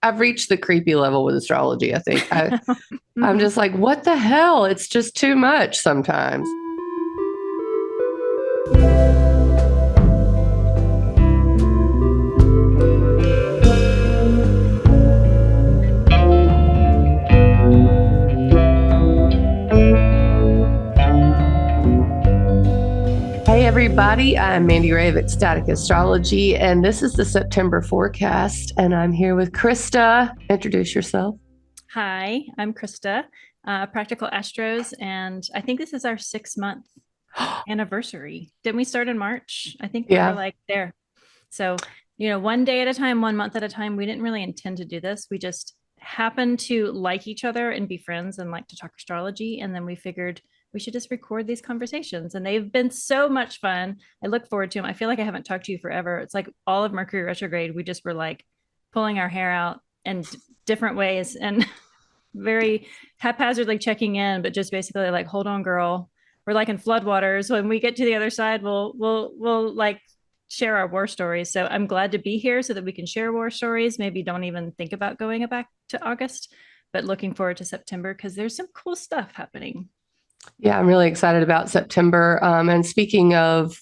I've reached the creepy level with astrology. I think I'm just like, what the hell? It's just too much sometimes. Hey everybody, I'm Mandi of Ecstatic Astrology, and this is the September forecast, and I'm here with Christa. Introduce yourself. Hi, I'm Christa, Practical Astros, and I think this is our 6-month anniversary. Didn't we start in March? I think we were Yeah. like there. So, one day at a time, 1 month at a time. We didn't really intend to do this. We just happened to like each other and be friends and like to talk astrology. And then we figured we should just record these conversations. And they've been so much fun. I look forward to them. I feel like I haven't talked to you forever. It's like all of Mercury retrograde. We just were like pulling our hair out in different ways and very haphazardly checking in, but just basically like, hold on, girl. We're like in floodwaters. When we get to the other side, we'll like share our war stories. So I'm glad to be here so that we can share war stories. Maybe don't even think about going back to August, but looking forward to September because there's some cool stuff happening. Yeah, I'm really excited about September. And speaking of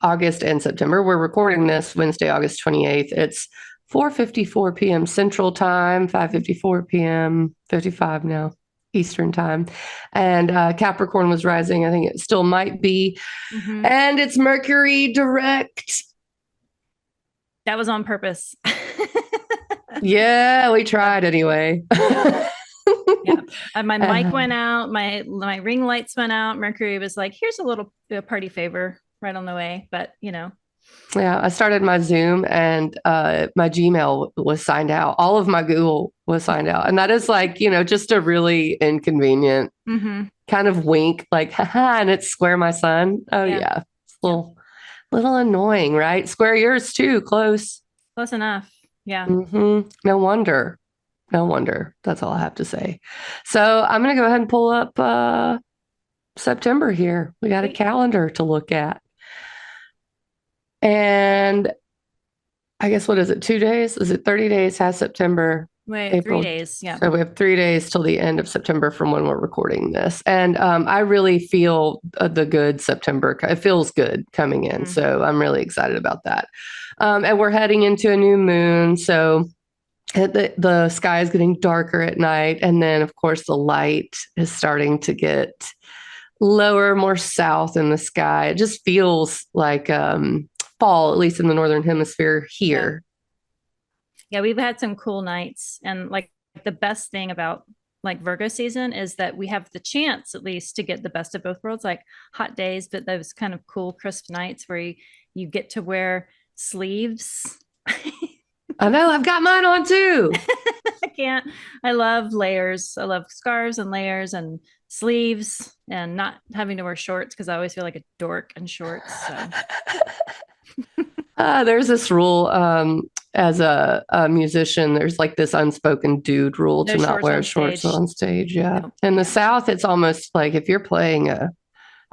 August and September, we're recording this Wednesday, August 28th. It's 4:54 p.m. Central Time, 5:54 p.m. 55 now Eastern Time. And Capricorn was rising. I think it still might be. Mm-hmm. And it's Mercury direct. That was on purpose. Yeah, we tried anyway. Yeah. My mic went out, my ring lights went out. Mercury was like, here's a little party favor right on the way. But yeah, I started my Zoom and my Gmail was signed out. All of my Google was signed out. And that is like, just a really inconvenient kind of wink, like, haha, and it's Square My Sun. Oh, yeah. It's a little annoying, right? Square yours too. Close enough. Yeah. Mm-hmm. No wonder. That's all I have to say. So I'm going to go ahead and pull up September here. We got a calendar to look at. And I guess, what is it? 2 days? Is it 30 days? Has September? Wait, April. 3 days. Yeah. So we have 3 days till the end of September from when we're recording this. And I really feel the good September. It feels good coming in. So I'm really excited about that. And we're heading into a new moon. So the sky is getting darker at night. And then, of course, the light is starting to get lower, more south in the sky. It just feels like fall, at least in the Northern Hemisphere here. Yeah, we've had some cool nights. And like the best thing about like Virgo season is that we have the chance at least to get the best of both worlds, like hot days, but those kind of cool, crisp nights where you get to wear sleeves. I know, I've got mine on too. I can't. I love layers. I love scarves and layers and sleeves and not having to wear shorts because I always feel like a dork in shorts. So. There's this rule as a musician. There's like this unspoken dude rule to not wear shorts on stage. Yeah. Nope. In the South, it's almost like if you're playing a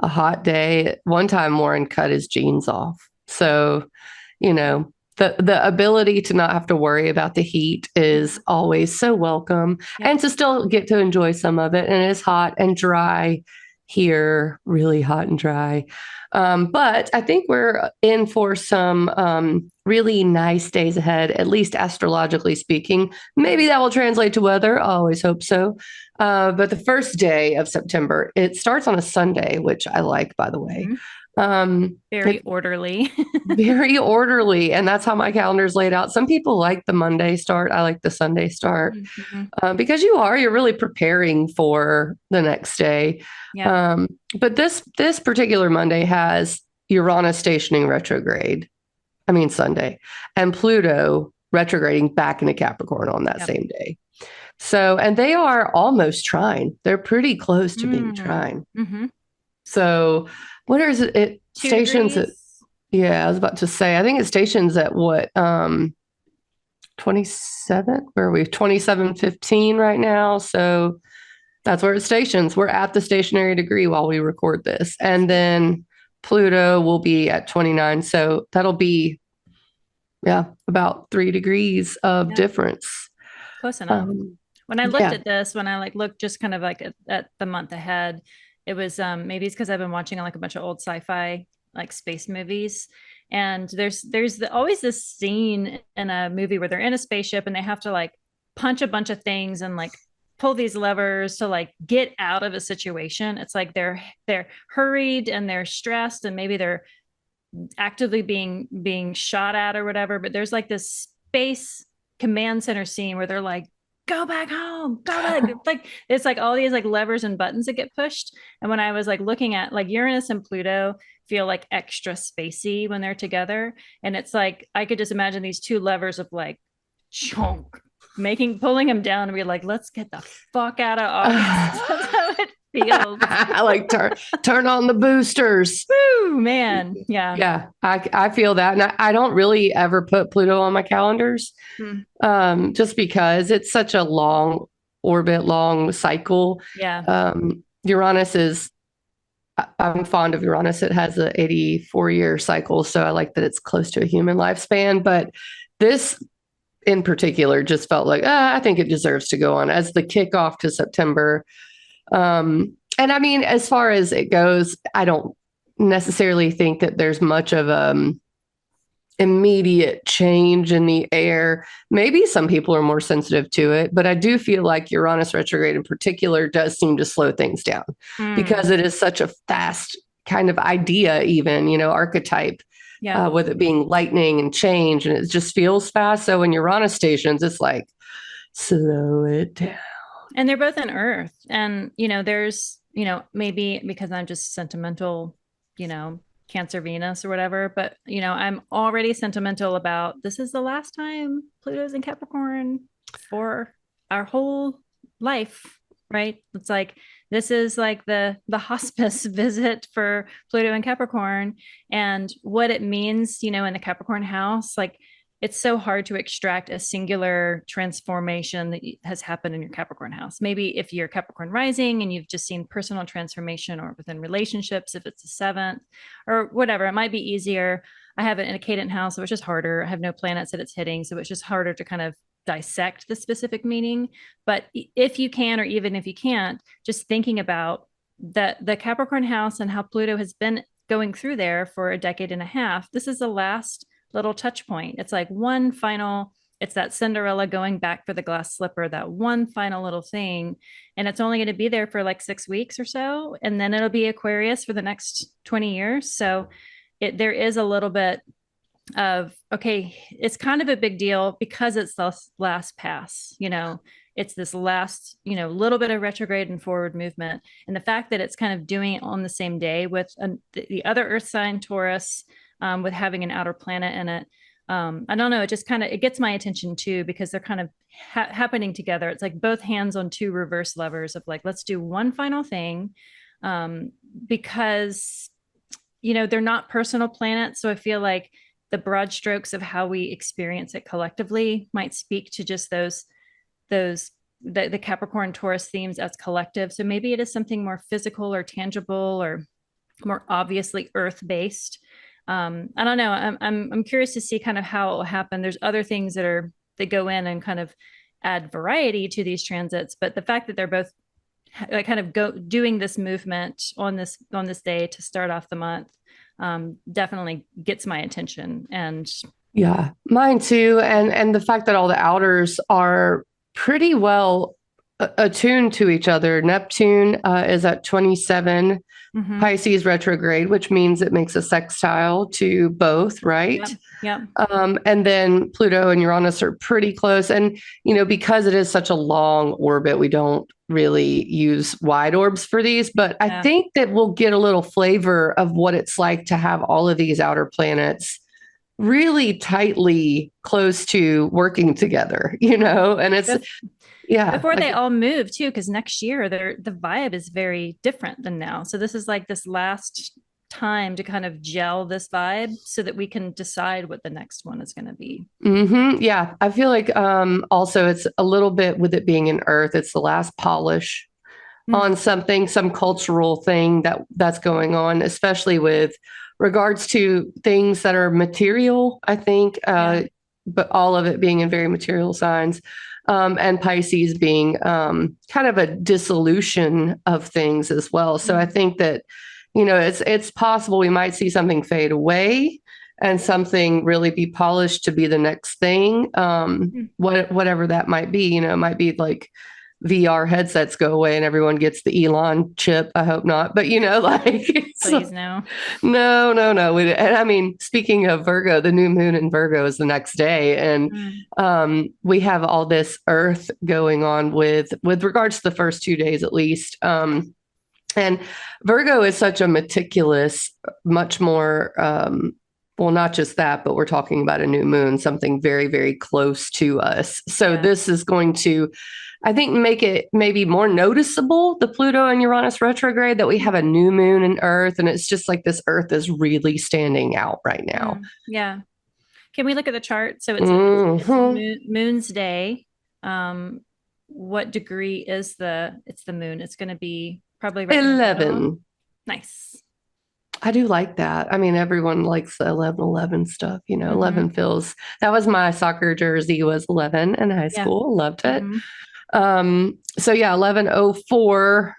hot day. One time Warren cut his jeans off. So, the ability to not have to worry about the heat is always so welcome, and to still get to enjoy some of it. And it's hot and dry here, really hot and dry. But I think we're in for some really nice days ahead, at least astrologically speaking. Maybe that will translate to weather. I always hope so. But the first day of September, it starts on a Sunday, which I like, by the way. Very orderly. Very orderly. And that's how my calendar is laid out. Some people like the Monday start. I like the Sunday start because you're really preparing for the next day. Yeah. But this particular Monday has Uranus stationing retrograde. I mean, Sunday, and Pluto retrograding back into Capricorn on that same day. So, and they are almost trine. They're pretty close to being trine. So, what is it? It stations at, I was about to say, I think it stations at what, 27? Where are we? 27:15 right now. So that's where it stations. We're at the stationary degree while we record this. And then Pluto will be at 29. So that'll be, about 3 degrees of difference. Close enough. When I looked Yeah. at this, when I like looked just kind of like at the month ahead, it was maybe it's because I've been watching like a bunch of old sci-fi like space movies. And there's always this scene in a movie where they're in a spaceship and they have to like punch a bunch of things and like pull these levers to like get out of a situation. It's like they're hurried and they're stressed and maybe they're actively being shot at or whatever, but there's like this space command center scene where they're like, go back home, go back. Like it's like all these like levers and buttons that get pushed. And when I was like looking at like Uranus and Pluto feel like extra spacey when they're together, and it's like I could just imagine these two levers of like chunk pulling him down and be like, let's get the fuck out of August. That's how it feels. I like turn on the boosters. Woo, man. Yeah. Yeah, I feel that. And I don't really ever put Pluto on my calendars just because it's such a long orbit, long cycle. Yeah. Uranus is, I'm fond of Uranus. It has an 84-year cycle. So I like that it's close to a human lifespan. But this in particular just felt like, I think it deserves to go on as the kickoff to September. And I mean, as far as it goes, I don't necessarily think that there's much of immediate change in the air. Maybe some people are more sensitive to it, but I do feel like Uranus retrograde in particular does seem to slow things down because it is such a fast kind of idea, even, archetype. Yeah. With it being lightning and change, and it just feels fast. So when Uranus stations, it's like, slow it down. And they're both in Earth. And, there's, maybe because I'm just sentimental, Cancer Venus or whatever, but, I'm already sentimental about this is the last time Pluto's in Capricorn for our whole life, right? It's like, this is like the hospice visit for Pluto and Capricorn and what it means, in the Capricorn house. Like it's so hard to extract a singular transformation that has happened in your Capricorn house. Maybe if you're Capricorn rising and you've just seen personal transformation or within relationships, if it's the seventh or whatever, it might be easier. I have it in a cadent house, so it's just harder. I have no planets that it's hitting, so it's just harder to kind of dissect the specific meaning. But if you can, or even if you can't, just thinking about the Capricorn house and how Pluto has been going through there for a decade and a half, this is the last little touch point. It's like one final, it's that Cinderella going back for the glass slipper, that one final little thing. And it's only going to be there for like 6 weeks or so. And then it'll be Aquarius for the next 20 years. So there is a little bit of, okay, it's kind of a big deal because it's the last pass, it's this last, little bit of retrograde and forward movement. And the fact that it's kind of doing it on the same day with the other Earth sign, Taurus, with having an outer planet in it. I don't know. It just kind of, it gets my attention too, because they're kind of happening together. It's like both hands on two reverse levers of like, let's do one final thing. Because, they're not personal planets. So I feel like the broad strokes of how we experience it collectively might speak to just the Capricorn Taurus themes as collective. So maybe it is something more physical or tangible or more obviously earth-based. I don't know. I'm curious to see kind of how it will happen. There's other things that go in and kind of add variety to these transits, but the fact that they're both kind of doing this movement on this day to start off the month definitely gets my attention. And yeah, mine too. And the fact that all the outers are pretty well attuned to each other. Neptune is at 27 Pisces retrograde, which means it makes a sextile to both, right? Yep. And then Pluto and Uranus are pretty close. And, because it is such a long orbit, we don't really use wide orbs for these. But I think that we'll get a little flavor of what it's like to have all of these outer planets really tightly close to working together, and it's... Yeah. Before they all move too, because next year the vibe is very different than now. So this is like this last time to kind of gel this vibe so that we can decide what the next one is going to be. Yeah. I feel like also it's a little bit with it being in Earth, it's the last polish on something, some cultural thing that's going on, especially with regards to things that are material, I think. but all of it being in very material signs. And Pisces being kind of a dissolution of things as well. So I think that, it's possible we might see something fade away and something really be polished to be the next thing. Whatever that might be, it might be like VR headsets go away and everyone gets the Elon chip. I hope not, but please no. No. And I mean, speaking of Virgo, the new moon in Virgo is the next day, and we have all this Earth going on with regards to the first 2 days at least. And Virgo is such a meticulous, much more. Well, not just that, but we're talking about a new moon, something very, very close to us. So this is going to, I think, make it maybe more noticeable, the Pluto and Uranus retrograde, that we have a new moon in Earth. And it's just like this Earth is really standing out right now. Yeah. Can we look at the chart? So it's Moon's Day. What degree is it's the moon? It's going to be probably right 11. Nice. I do like that. I mean, everyone likes the 11 stuff, 11 feels, that was my soccer jersey, was 11 in high school. Loved it. So yeah, 1104,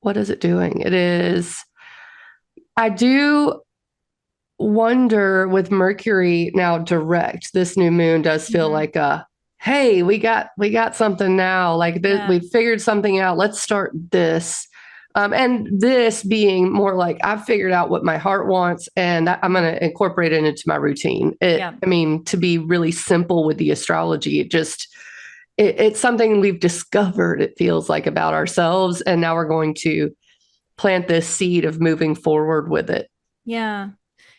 what is it doing? I do wonder with Mercury now direct, this new moon does feel like hey, we got something now, like this, we figured something out. Let's start this. And this being more like, I've figured out what my heart wants and I'm going to incorporate it into my routine. I mean, to be really simple with the astrology, it's something we've discovered, it feels like, about ourselves. And now we're going to plant this seed of moving forward with it. Yeah.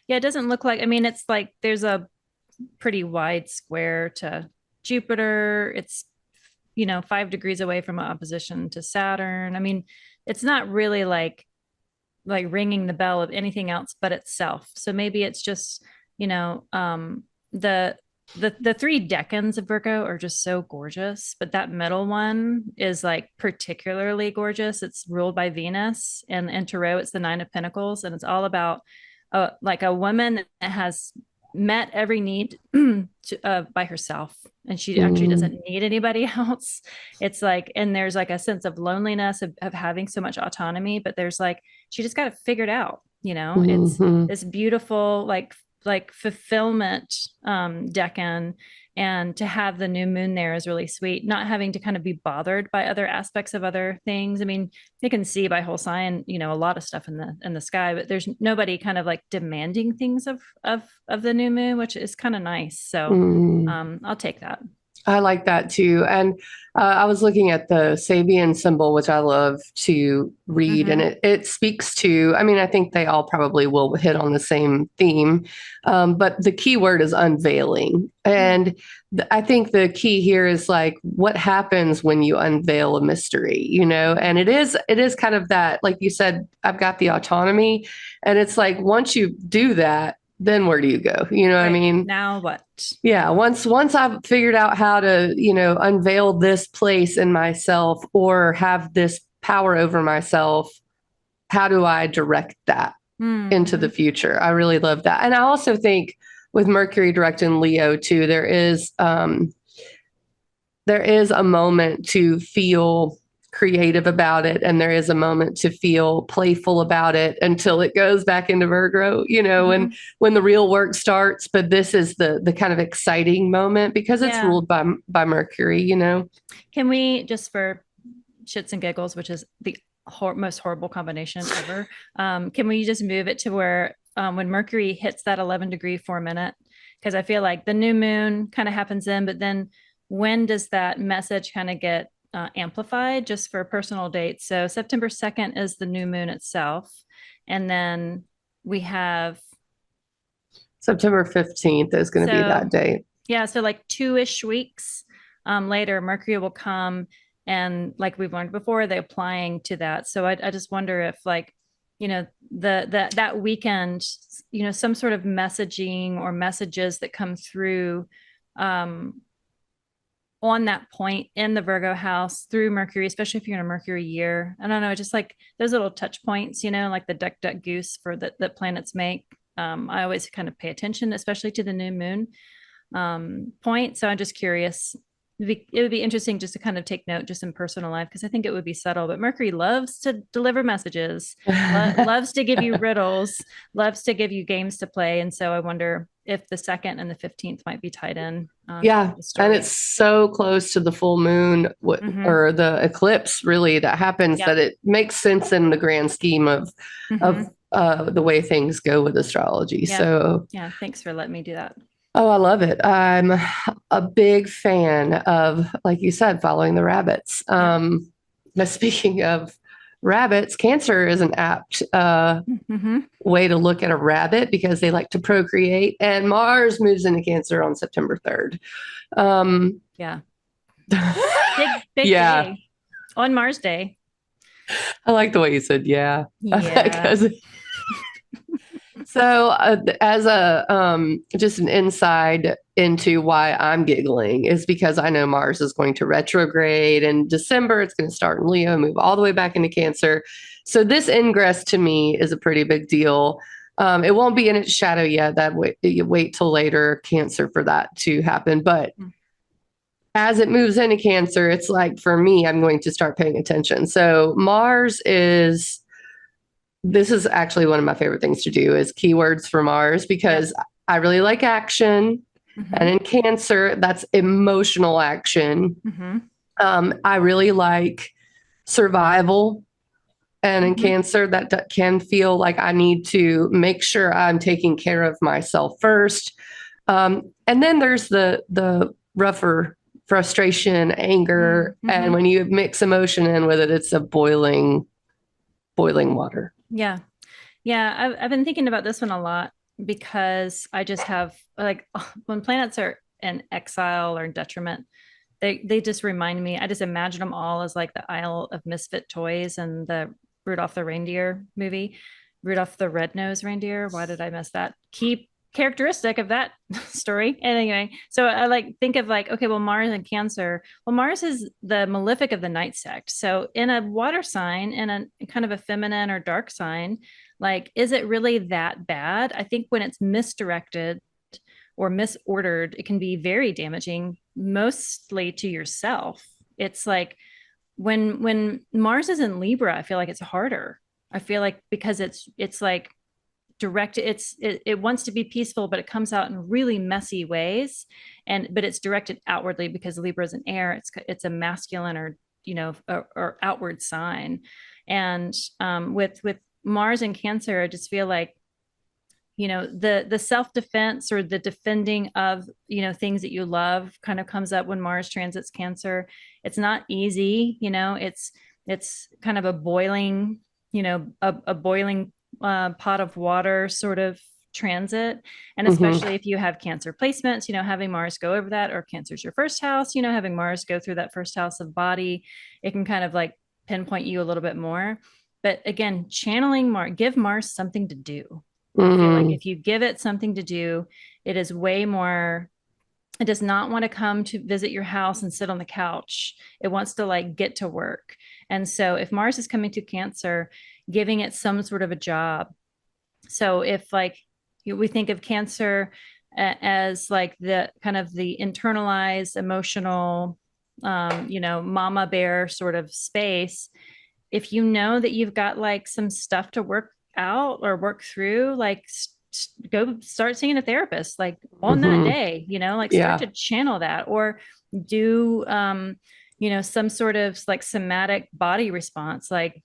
Yeah. It doesn't look like, I mean, it's like there's a pretty wide square to Jupiter. It's, 5 degrees away from opposition to Saturn. I mean, it's not really like ringing the bell of anything else but itself. So maybe it's just, the 3 decans of Virgo are just so gorgeous, but that middle one is like particularly gorgeous. It's ruled by Venus, and in Tarot, it's the 9 of Pentacles, and it's all about like a woman that has met every need by herself, and she actually doesn't need anybody else. It's like, and there's like a sense of loneliness of having so much autonomy, but there's like, she just got it figured out, it's this beautiful like fulfillment decan, and to have the new moon there is really sweet, not having to kind of be bothered by other aspects of other things. I mean, you can see by whole sign, a lot of stuff in the sky, but there's nobody kind of like demanding things of the new moon, which is kind of nice. So I'll take that. I like that too. And I was looking at the Sabian symbol, which I love to read, and it speaks to, I mean, I think they all probably will hit on the same theme, but the key word is unveiling. And I think the key here is like, what happens when you unveil a mystery, and it is kind of that, like you said, I've got the autonomy, and it's like, once you do that, then where do you go? You know what I mean? Now what? Yeah. Once I've figured out how to, unveil this place in myself or have this power over myself, how do I direct that into the future? I really love that. And I also think with Mercury direct in Leo too, there is a moment to feel creative about it, and there is a moment to feel playful about it until it goes back into Virgo, when the real work starts. But this is the kind of exciting moment because it's ruled by Mercury. Can we, just for shits and giggles, which is the most horrible combination ever, can we just move it to where when Mercury hits that 11 degree 4 minute, because I feel like the new moon kind of happens in, but then when does that message kind of get amplified, just for personal dates? So September 2nd is the new moon itself, and then we have September 15th is going to be that date. Yeah, so like 2-ish weeks later, Mercury will come, and like we've learned before, they're applying to that. So I just wonder if, like, that weekend, some sort of messaging or messages that come through on that point in the Virgo house through Mercury, especially if you're in a Mercury year. I don't know, just like those little touch points, like the duck, duck, goose for that planets make. I always kind of pay attention, especially to the new moon. point. So I'm just curious. It would be interesting just to kind of take note just in personal life, because I think it would be subtle. But Mercury loves to deliver messages, loves to give you riddles, loves to give you games to play. And so I wonder if the 2nd and the 15th might be tied in. Yeah. And it's so close to the full moon or the eclipse, really, that happens that it makes sense in the grand scheme of the way things go with astrology. Yeah. So yeah, thanks for letting me do that. Oh, I love it. I'm a big fan of, like you said, following the rabbits. Now, speaking of rabbits, Cancer is an apt way to look at a rabbit because they like to procreate. And Mars moves into Cancer on September 3rd. Yeah. Big day. On Mars Day. I like the way you said, yeah. So as a just an insight into why I'm giggling is because I know Mars is going to retrograde in December. It's going to start in Leo, move all the way back into Cancer. So this ingress to me is a pretty big deal. It won't be in its shadow yet. You wait till later Cancer for that to happen. But as it moves into Cancer, it's like, for me, I'm going to start paying attention. So this is actually one of my favorite things to do is keywords for Mars, because I really like action. And in Cancer, that's emotional action. I really like survival. And in Cancer, that can feel like I need to make sure I'm taking care of myself first. And then there's the rougher frustration, anger. And when you mix emotion in with it, it's a boiling water. Yeah. I've been thinking about this one a lot because I just have, like, when planets are in exile or in detriment, they just remind me. I just imagine them all as like the Isle of Misfit Toys and the Rudolph the Reindeer movie, Rudolph the Red-Nosed Reindeer. Why did I miss that key characteristic of that story? And anyway, so I like think of like, okay, well, Mars and Cancer. Well, Mars is the malefic of the night sect. So in a water sign, in a kind of a feminine or dark sign, like, is it really that bad? I think when it's misdirected or misordered, it can be very damaging, mostly to yourself. It's like when Mars is in Libra, I feel like it's harder. I feel like because it's like direct, it wants to be peaceful, but it comes out in really messy ways, but it's directed outwardly because Libra is an air. It's a masculine or outward sign. And with Mars and Cancer, I just feel like, the self-defense or the defending of, things that you love kind of comes up when Mars transits Cancer. It's not easy, it's kind of a boiling, a boiling pot of water sort of transit. And especially if you have Cancer placements, having Mars go over that, or Cancer's your first house, having Mars go through that first house of body, it can kind of like pinpoint you a little bit more. But again, channeling Mars, give Mars something to do. I feel like if you give it something to do, it is way more. It does not want to come to visit your house and sit on the couch. It wants to like get to work. And so if Mars is coming to Cancer, giving it some sort of a job. So if like we think of Cancer as like the kind of the internalized emotional, mama bear sort of space, if you know that you've got like some stuff to work out or work through, like go start seeing a therapist like on that day, like start to channel that, or do some sort of like somatic body response, like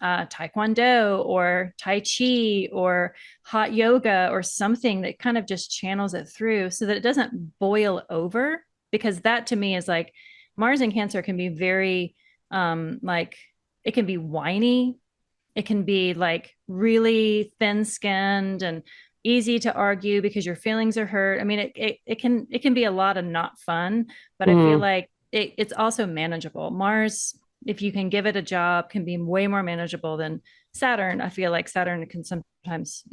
taekwondo or tai chi or hot yoga or something that kind of just channels it through so that it doesn't boil over. Because that to me is like, Mars and Cancer can be very like, it can be whiny. It can be like really thin-skinned and easy to argue because your feelings are hurt. I mean, it can be a lot of not fun, but I feel like it's also manageable. Mars, if you can give it a job, can be way more manageable than Saturn. I feel like Saturn can sometimes,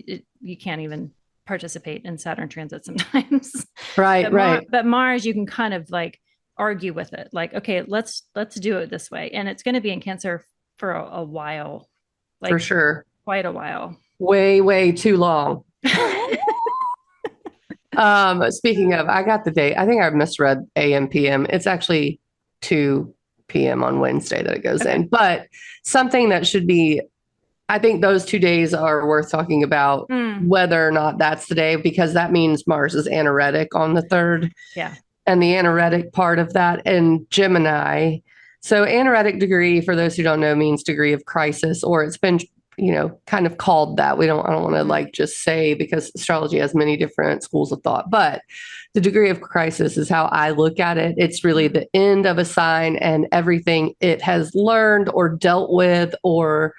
you can't even participate in Saturn transit sometimes. Right. But Mars, you can kind of like argue with it. Like, okay, let's do it this way. And it's going to be in Cancer for a while. Like, for sure. Quite a while. Way too long. Speaking of, I got the date. I think I misread AM PM. It's actually 2 p.m. on Wednesday that it goes in. But something that should be, I think those 2 days are worth talking about whether or not that's the day, because that means Mars is anaretic on the 3rd. Yeah. And the anaretic part of that in Gemini. So anaretic degree, for those who don't know, means degree of crisis, or it's been, kind of called that. I don't want to like just say, because astrology has many different schools of thought, but the degree of crisis is how I look at it. It's really the end of a sign and everything it has learned or dealt with, or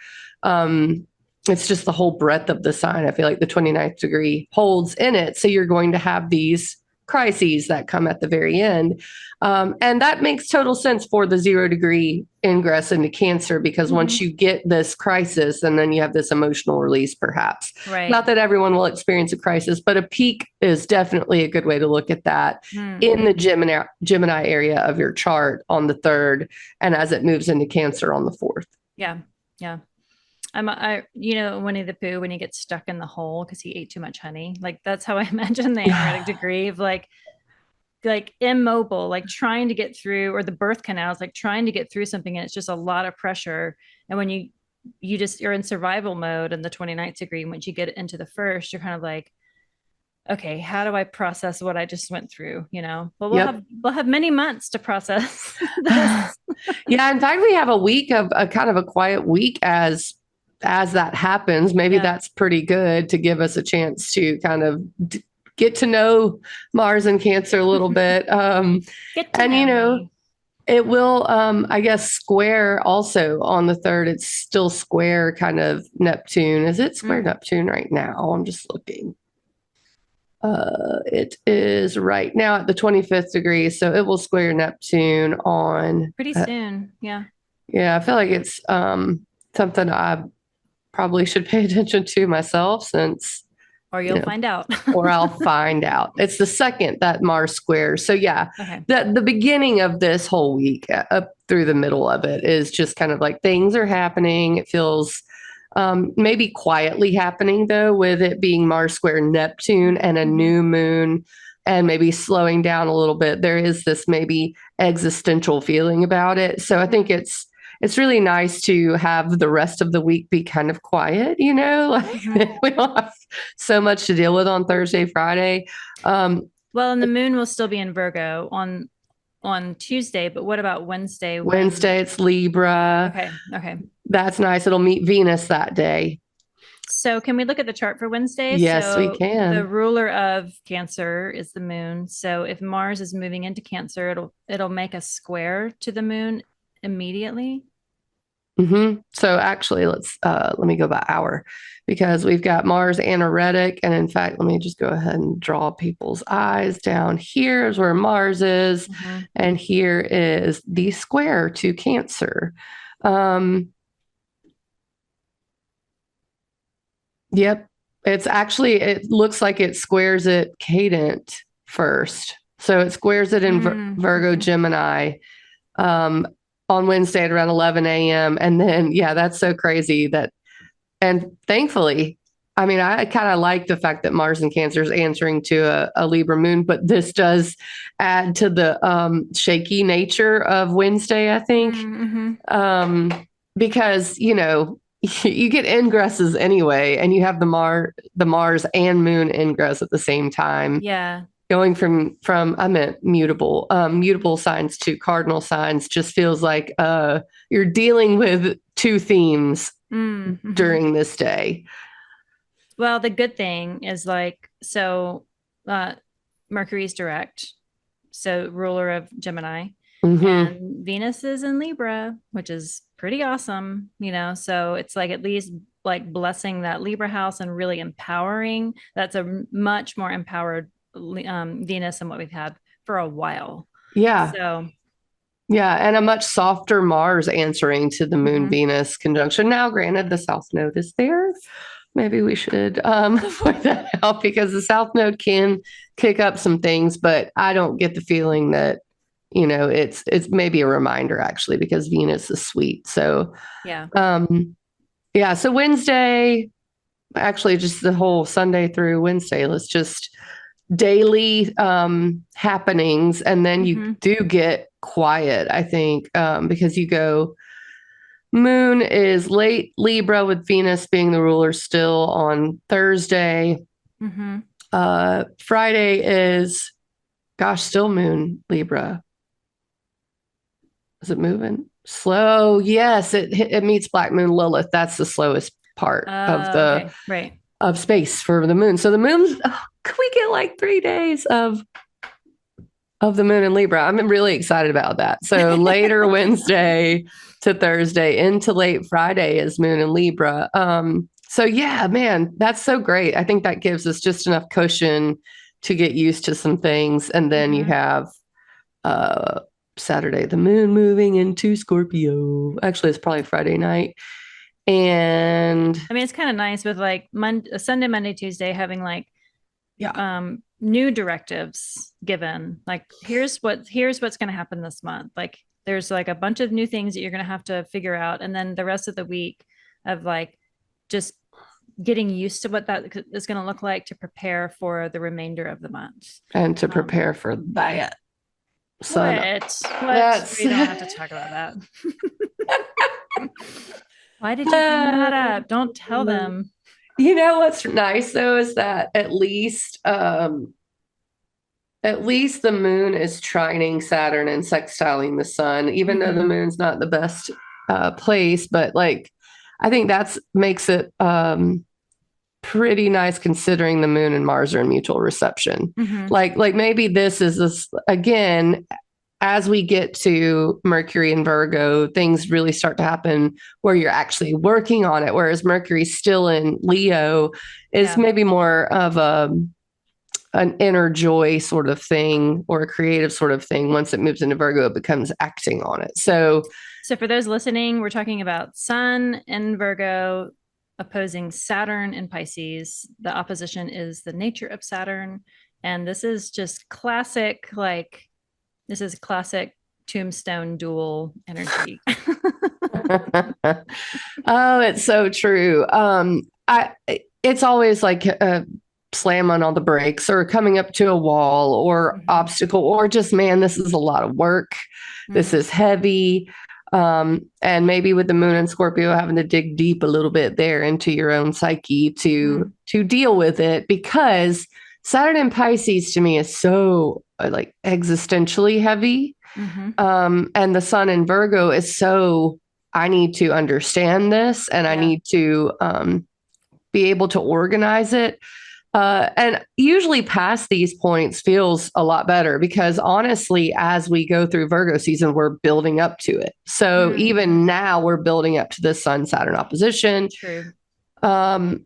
it's just the whole breadth of the sign. I feel like the 29th degree holds in it. So you're going to have these crises that come at the very end. And that makes total sense for the 0 degree ingress into Cancer, because once you get this crisis, and then you have this emotional release, perhaps. Right. Not that everyone will experience a crisis, but a peak is definitely a good way to look at that in the Gemini area of your chart on the 3rd, and as it moves into Cancer on the 4th. Yeah. Yeah. Winnie the Pooh, when he gets stuck in the hole because he ate too much honey, like that's how I imagine the anaretic degree of like immobile, like trying to get through, or the birth canals, like trying to get through something, and it's just a lot of pressure. And when you're in survival mode in the 29th degree, once you get into the 1st, you're kind of like, okay, how do I process what I just went through? But we'll have many months to process this. Yeah, in fact, we have a week of a kind of a quiet week as that happens. Maybe that's pretty good to give us a chance to kind of get to know Mars and Cancer a little bit. It will, I guess, square also on the 3rd. It's still square kind of Neptune. Is it square Neptune right now? I'm just looking. It is right now at the 25th degree. So it will square Neptune on pretty soon. Yeah. Yeah. I feel like it's something I probably should pay attention to myself, since. Or you'll find out. Or I'll find out. It's the 2nd that Mars squares. So yeah, the beginning of this whole week up through the middle of it is just kind of like things are happening. It feels maybe quietly happening, though, with it being Mars square Neptune and a new moon, and maybe slowing down a little bit. There is this maybe existential feeling about it. So I think it's really nice to have the rest of the week be kind of quiet, we don't have so much to deal with on Thursday, Friday. And the moon will still be in Virgo on Tuesday, but what about Wednesday? Wednesday, it's Libra. Okay. That's nice. It'll meet Venus that day. So can we look at the chart for Wednesday? Yes, we can. The ruler of Cancer is the moon. So if Mars is moving into Cancer, it'll make a square to the moon immediately. So actually, let me go by hour, because we've got Mars anaretic. And in fact, let me just go ahead and draw people's eyes. Down here is where Mars is. And here is the square to Cancer. Yep. It looks like it squares it cadent first. So it squares it in Virgo Gemini on Wednesday at around 11 a.m. And then, that's so crazy and thankfully, I mean, I kind of like the fact that Mars and Cancer is answering to a Libra moon, but this does add to the shaky nature of Wednesday, I think. Because, you get ingresses anyway, and you have the Mars and moon ingress at the same time. Yeah. Going from mutable signs to cardinal signs just feels like you're dealing with 2 themes during this day. Well, the good thing is Mercury's direct, so ruler of Gemini, and Venus is in Libra, which is pretty awesome, so it's like at least like blessing that Libra house and really empowering. That's a much more empowered Venus than what we've had for a while. And a much softer Mars answering to the moon Venus conjunction. Now, granted, the South Node is there. Maybe we should point that out, because the South Node can kick up some things, but I don't get the feeling that it's maybe a reminder, actually, because Venus is sweet. So so Wednesday, actually just the whole Sunday through Wednesday, let's just daily happenings, and then you do get quiet, I think, because you go, moon is late Libra with Venus being the ruler still on Thursday. Friday is, gosh, still moon Libra. Is it moving slow? Yes, it meets black moon Lilith. That's the slowest part of the right of space for the moon. So the moon's, could we get like 3 days of the moon in Libra? I'm really excited about that. So later Wednesday to Thursday into late Friday is moon in Libra. So yeah, man, that's so great. I think that gives us just enough cushion to get used to some things. And then you have Saturday, the moon moving into Scorpio. Actually, it's probably Friday night. And I mean, it's kind of nice with like Sunday, Monday, Tuesday having like new directives given. Like here's what's going to happen this month. Like there's like a bunch of new things that you're going to have to figure out, and then the rest of the week of like just getting used to what that is going to look like to prepare for the remainder of the month and to prepare for that. What? We don't have to talk about that. Why did you bring that up? Don't tell them. You know what's nice though is that at least the moon is trining Saturn and sextiling the sun, even though the moon's not the best place. But like, I think that's makes it pretty nice considering the moon and Mars are in mutual reception. Like maybe this again, as we get to Mercury and Virgo, things really start to happen where you're actually working on it. Whereas Mercury's still in Leo is maybe more of an inner joy sort of thing or a creative sort of thing. Once it moves into Virgo, it becomes acting on it. So for those listening, we're talking about Sun in Virgo opposing Saturn in Pisces. The opposition is the nature of Saturn. And this is just classic, like, this is classic tombstone dual energy. Oh, it's so true. It's always like slamming on the brakes or coming up to a wall or obstacle, or just, man, this is a lot of work. This is heavy. And maybe with the moon and Scorpio, having to dig deep a little bit there into your own psyche to deal with it, because Saturn in Pisces to me is so like existentially heavy. And the sun in Virgo is so, I need to understand this and I need to be able to organize it. And usually past these points feels a lot better because honestly, as we go through Virgo season, we're building up to it. So even now we're building up to the Sun Saturn opposition. True. And,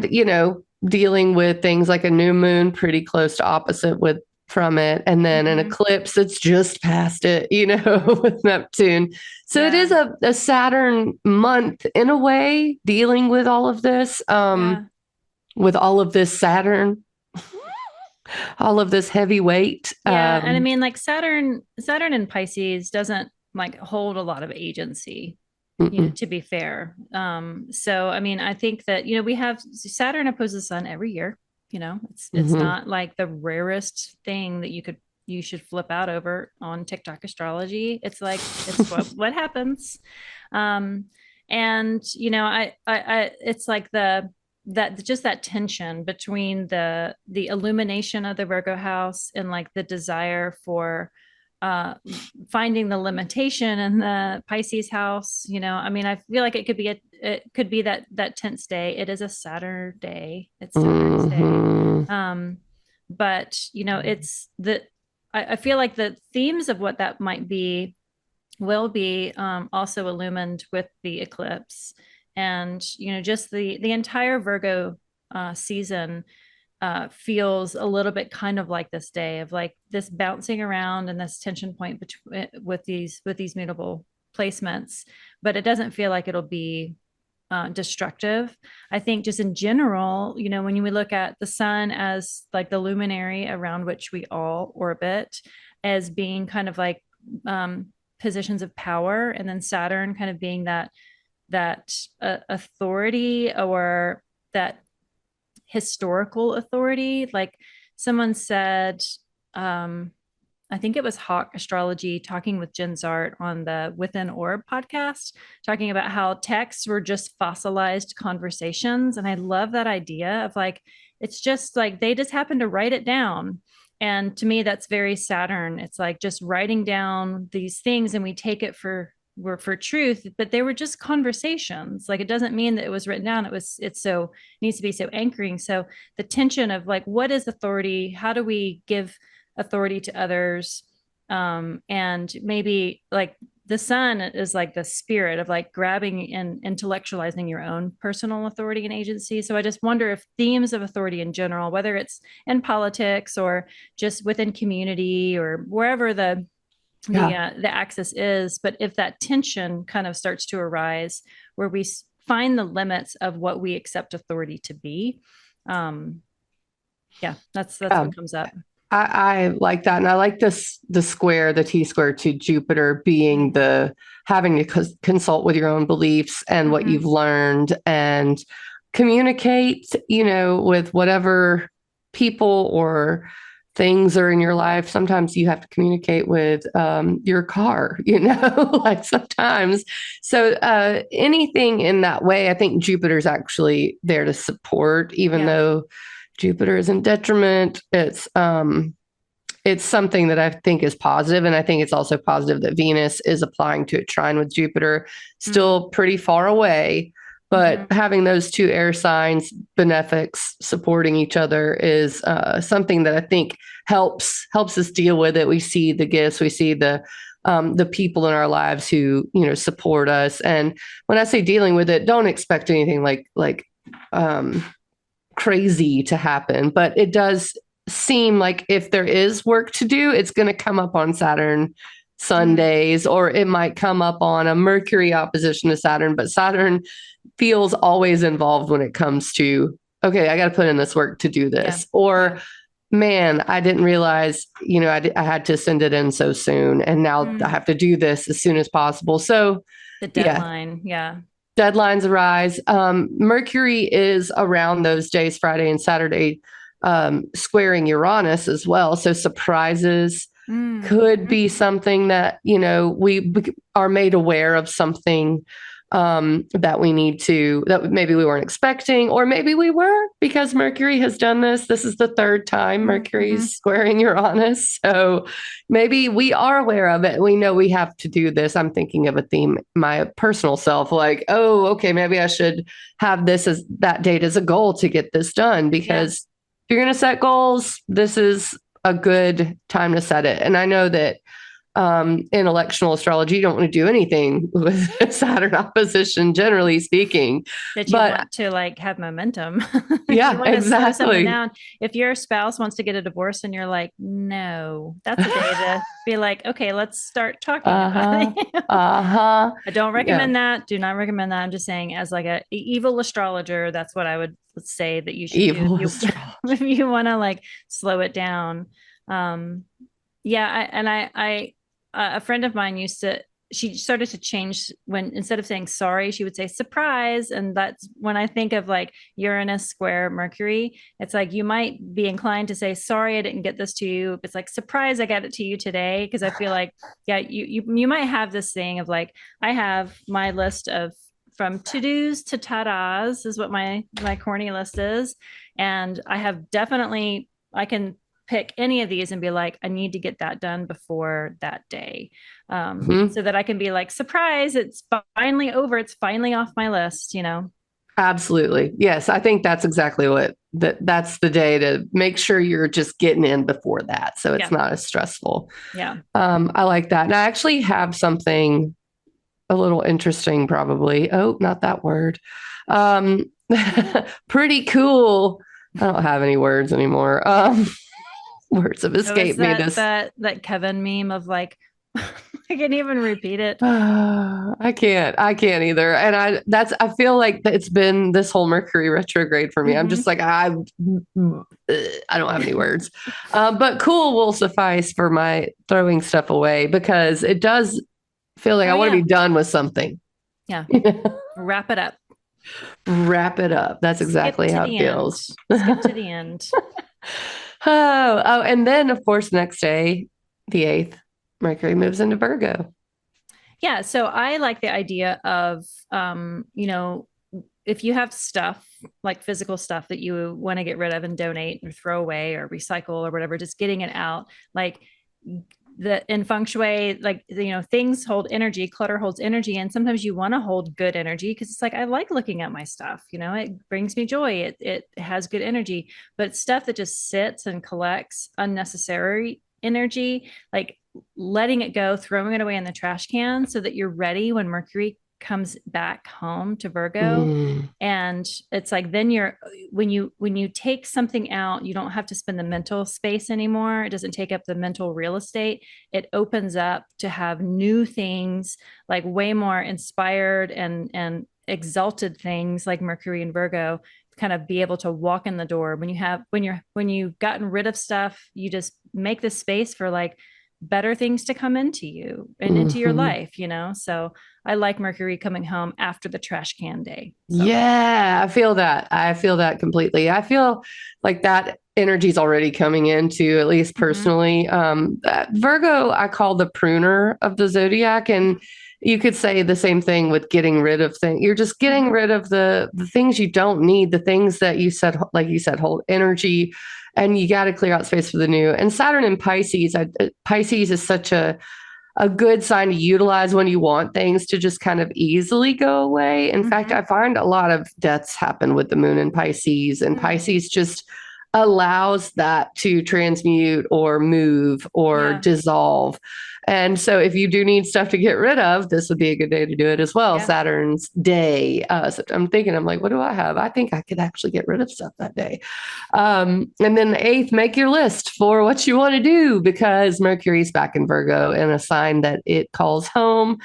you know, dealing with things like a new moon pretty close to opposite from it. And then an eclipse that's just past it, you know, with Neptune. So it is a Saturn month in a way, dealing with all of this. With all of this Saturn, all of this heavy weight. And I mean, like Saturn in Pisces doesn't like hold a lot of agency, you know, to be fair. So, I mean, I think that, you know, we have Saturn opposes Sun every year, you know, it's not like the rarest thing that you should flip out over on TikTok astrology. It's like, it's what happens. And, you know, I it's like that tension between the illumination of the Virgo house and like the desire for finding the limitation in the Pisces house. You know, I mean, I feel like it could be that tense day. It is a Saturday. It's Saturn's day. But you know, it's I feel like the themes of what that might be will be also illumined with the eclipse. And, you know, just the entire Virgo season feels a little bit kind of like this day of like this bouncing around and this tension point between with these mutable placements, but it doesn't feel like it'll be destructive. I think just in general, you know, when we look at the sun as like the luminary around which we all orbit as being kind of like positions of power, and then Saturn kind of being that authority or that historical authority. Like someone said, I think it was Hawk Astrology talking with Jen Zart on the Within Orb podcast, talking about how texts were just fossilized conversations. And I love that idea of like, it's just like they just happen to write it down. And to me, that's very Saturn. It's like just writing down these things and we take it for truth, but they were just conversations. Like it doesn't mean that it was written down. It needs to be so anchoring. So the tension of like, what is authority? How do we give authority to others? And maybe like the sun is like the spirit of like grabbing and intellectualizing your own personal authority and agency. So I just wonder if themes of authority in general, whether it's in politics or just within community or wherever the axis is, but if that tension kind of starts to arise where we find the limits of what we accept authority to be, that's what comes up. I like that. And I like the T-square to Jupiter being the having to consult with your own beliefs and what you've learned and communicate, with whatever people or things are in your life. Sometimes you have to communicate with your car, like sometimes. So anything in that way, I think Jupiter's actually there to support, even though Jupiter is in detriment. It's something that I think is positive. And I think it's also positive that Venus is applying to a trine with Jupiter, still pretty far away. But having those two air signs, benefics, supporting each other is something that I think helps us deal with it. We see the gifts, we see the people in our lives who support us. And when I say dealing with it, don't expect anything like crazy to happen. But it does seem like if there is work to do, it's going to come up on Saturn Sundays, or it might come up on a Mercury opposition to Saturn. But Saturn feels always involved when it comes to, okay, I got to put in this work to do this. Or, man, I didn't realize, I had to send it in so soon. And now I have to do this as soon as possible. So the deadline. Deadlines arise. Mercury is around those days, Friday and Saturday, squaring Uranus as well. So surprises could be something that, we are made aware of something that we need to, that maybe we weren't expecting, or maybe we were, because Mercury has done this. This is the third time Mercury's squaring Uranus. So maybe we are aware of it. We know we have to do this. I'm thinking of a theme, my personal self, like, oh, okay, maybe I should have this as that date as a goal to get this done, because if you're going to set goals, this is a good time to set it. And I know that in electional astrology, you don't want to do anything with Saturn opposition, generally speaking. That you want to like have momentum. Yeah, you want exactly. To slow something down. If your spouse wants to get a divorce and you're like, no, that's a day to be like, okay, let's start talking about it. I don't recommend that. Do not recommend that. I'm just saying, as like a evil astrologer, that's what I would say that you should do if you want to like slow it down. A friend of mine she started to change when, instead of saying sorry, she would say surprise. And that's when I think of like Uranus square Mercury, it's like, you might be inclined to say, sorry, I didn't get this to you. It's like, surprise, I got it to you today. Cause I feel like, you might have this thing of like, I have my list of from to-dos to ta-das is what my corny list is. And I can pick any of these and be like, I need to get that done before that day. So that I can be like, surprise, it's finally over. It's finally off my list, Absolutely. Yes. I think that's exactly that's the day to make sure you're just getting in before that. So it's not as stressful. Yeah. I like that. And I actually have something a little interesting, probably. Oh, not that word. Pretty cool. I don't have any words anymore. Words have escaped me. That Kevin meme of like, I can't even repeat it. I can't either. And I feel like it's been this whole Mercury retrograde for me. I'm just like, I don't have any words. But cool will suffice for my throwing stuff away, because it does feel like I want to be done with something. Yeah. Wrap it up. Wrap it up. That's exactly how it feels. Skip to the end. And then of course, next day, the 8th, Mercury moves into Virgo. Yeah. So I like the idea of, if you have stuff like physical stuff that you want to get rid of and donate or throw away or recycle or whatever, just getting it out. Like the in feng shui, like, things hold energy, clutter holds energy. And sometimes you want to hold good energy because it's like, I like looking at my stuff, it brings me joy. It has good energy, but stuff that just sits and collects unnecessary energy, like letting it go, throwing it away in the trash can so that you're ready when Mercury comes back home to Virgo. And it's like, then when you take something out, you don't have to spend the mental space anymore. It doesn't take up the mental real estate. It opens up to have new things, like way more inspired and exalted things, like Mercury and Virgo, kind of be able to walk in the door. When you've gotten rid of stuff, you just make the space for like better things to come into you and into your life, So I like Mercury coming home after the trash can day. So. Yeah, I feel that. I feel that completely. I feel like that energy is already coming into, at least personally. Virgo, I call the pruner of the zodiac. And you could say the same thing with getting rid of things. You're just getting rid of the things you don't need, the things that you said, like you said, hold energy, and you got to clear out space for the new. And Saturn in Pisces, Pisces is such a good sign to utilize when you want things to just kind of easily go away. In fact, I find a lot of deaths happen with the moon in Pisces, and Pisces just allows that to transmute or move or dissolve. And so if you do need stuff to get rid of, this would be a good day to do it as well. Saturn's day. So I'm like, what do I have? I think I could actually get rid of stuff that day. And then the 8th, make your list for what you want to do, because Mercury's back in Virgo in a sign that it calls home.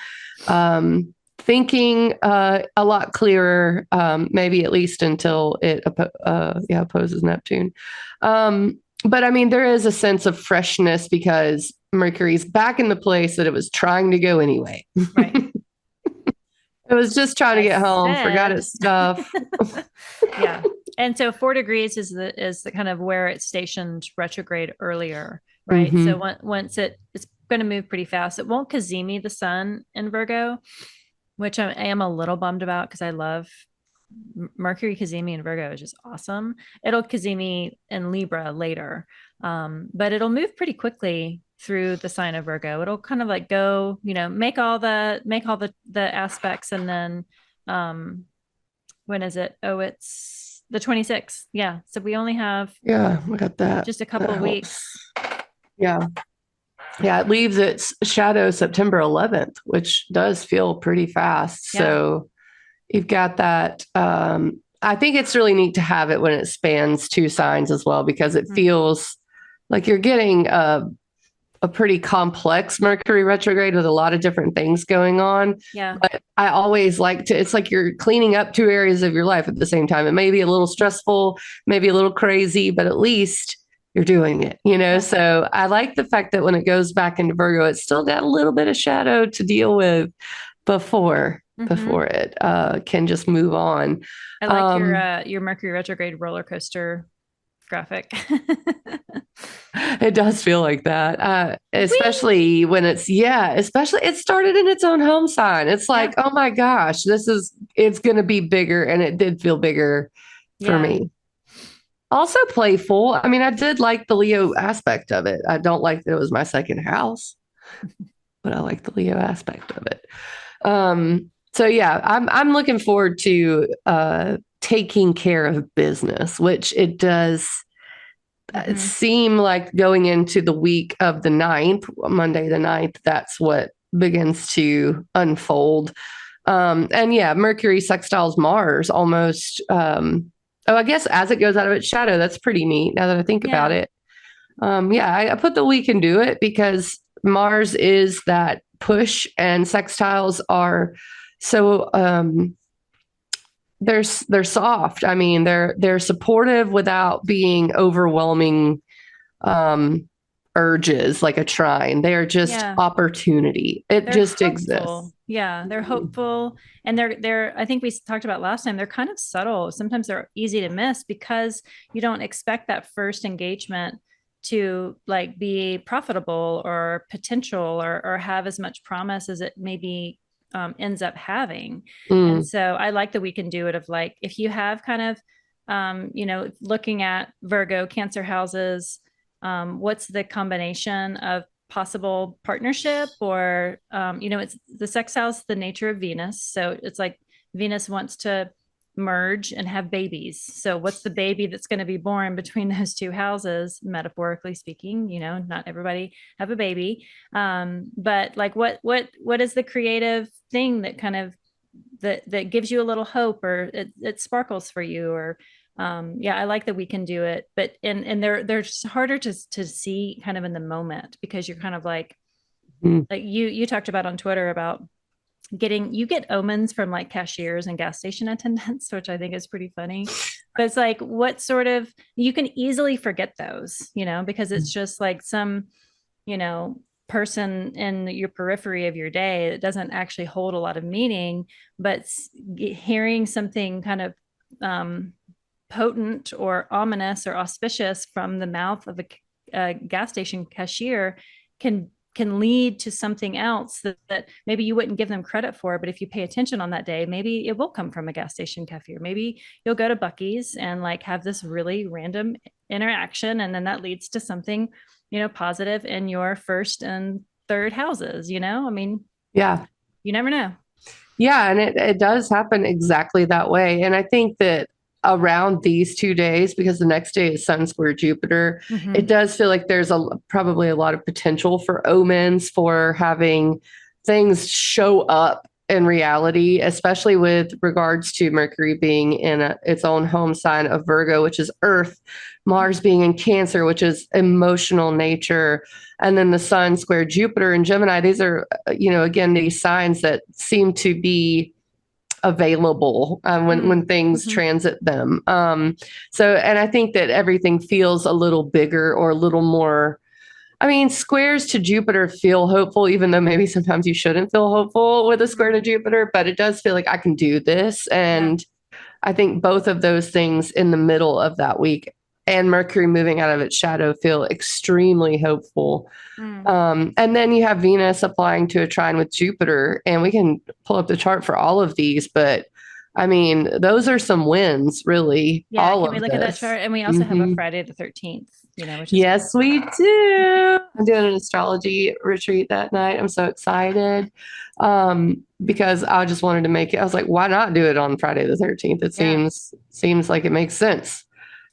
Thinking a lot clearer, maybe at least until it opposes Neptune. But I mean, there is a sense of freshness because Mercury's back in the place that it was trying to go anyway. Right. It was just trying to get home, forgot its stuff. Yeah. And so 4 degrees is the kind of where it's stationed retrograde earlier, right? So once it's going to move pretty fast. It won't cazimi the sun in Virgo, which I am a little bummed about because I love Mercury cazimi in Virgo is just awesome. It'll cazimi in Libra later, but it'll move pretty quickly through the sign of Virgo. It'll kind of like go, make all the aspects, and then when is it? Oh, it's the 26th. Yeah. So we only have we got that. Just a couple of weeks. Yeah. Yeah, it leaves its shadow September 11th, which does feel pretty fast. Yeah. So you've got that. I think it's really neat to have it when it spans 2 signs as well, because it feels like you're getting a pretty complex Mercury retrograde with a lot of different things going on. Yeah. But I always it's like you're cleaning up 2 areas of your life at the same time. It may be a little stressful, maybe a little crazy, but at least you're doing it, Yeah. So I like the fact that when it goes back into Virgo, it's still got a little bit of shadow to deal with before it can just move on. I like your Mercury retrograde roller coaster graphic. It does feel like that, especially when especially it started in its own home sign. It's like, oh my gosh, it's going to be bigger. And it did feel bigger for me. Also playful. I mean, I did like the Leo aspect of it. I don't like that it was my second house, but I like the Leo aspect of it. So yeah, I'm looking forward to taking care of business, which it does seem like going into the week of the 9th, Monday the 9th, that's what begins to unfold. And yeah, Mercury sextiles Mars almost, I guess as it goes out of its shadow. That's pretty neat now that I think about it. I put the we can do it because Mars is that push, and sextiles are so they're soft. I mean, they're supportive without being overwhelming urges like a trine. They are just opportunity. They're just hopeful. Exists. Yeah, they're hopeful, and they're I think we talked about last time, they're kind of subtle. Sometimes they're easy to miss because you don't expect that first engagement to like be profitable or potential or have as much promise as it maybe ends up having. And Mm. so I like that we can do it of like, if you have kind of, looking at Virgo, Cancer houses, what's the combination of possible partnership or, it's the sex house, the nature of Venus. So it's like Venus wants to merge and have babies. So what's the baby that's going to be born between those two houses, metaphorically speaking? Not everybody have a baby. But like what is the creative thing that kind of that gives you a little hope, or it sparkles for you, or I like that we can do it, but and they're just harder to see kind of in the moment, because you're kind of Mm. like you talked about on Twitter about you get omens from like cashiers and gas station attendants, which I think is pretty funny. But it's like, what sort of, you can easily forget those, because it's just like some, you know, person in your periphery of your day that doesn't actually hold a lot of meaning, but hearing something kind of potent or ominous or auspicious from the mouth of a gas station cashier can lead to something else that maybe you wouldn't give them credit for. But if you pay attention on that day, maybe it will come from a gas station cashier. Maybe you'll go to Buc-ee's and like have this really random interaction, and then that leads to something, positive in your first and third houses. I mean, Yeah. you never know. Yeah. And it does happen exactly that way. And I think that around these 2 days, because the next day is Sun square Jupiter, it does feel like there's probably a lot of potential for omens, for having things show up in reality, especially with regards to Mercury being in its own home sign of Virgo, which is Earth, Mars being in Cancer, which is emotional nature, and then the Sun square Jupiter in Gemini. These are, again, these signs that seem to be available when things transit them. And I think that everything feels a little bigger or a little more. I mean, squares to Jupiter feel hopeful, even though maybe sometimes you shouldn't feel hopeful with a square to Jupiter, but it does feel like I can do this. And I think both of those things in the middle of that week and Mercury moving out of its shadow feel extremely hopeful. And then you have Venus applying to a trine with Jupiter, and we can pull up the chart for all of these, but I mean, those are some wins, really. Yeah, all can of we look this. at that chart? And we also have a Friday the 13th, which is yes, we do. I'm doing an astrology retreat that night. I'm so excited because I just wanted to make it. I was like, why not do it on Friday the 13th? It seems like it makes sense.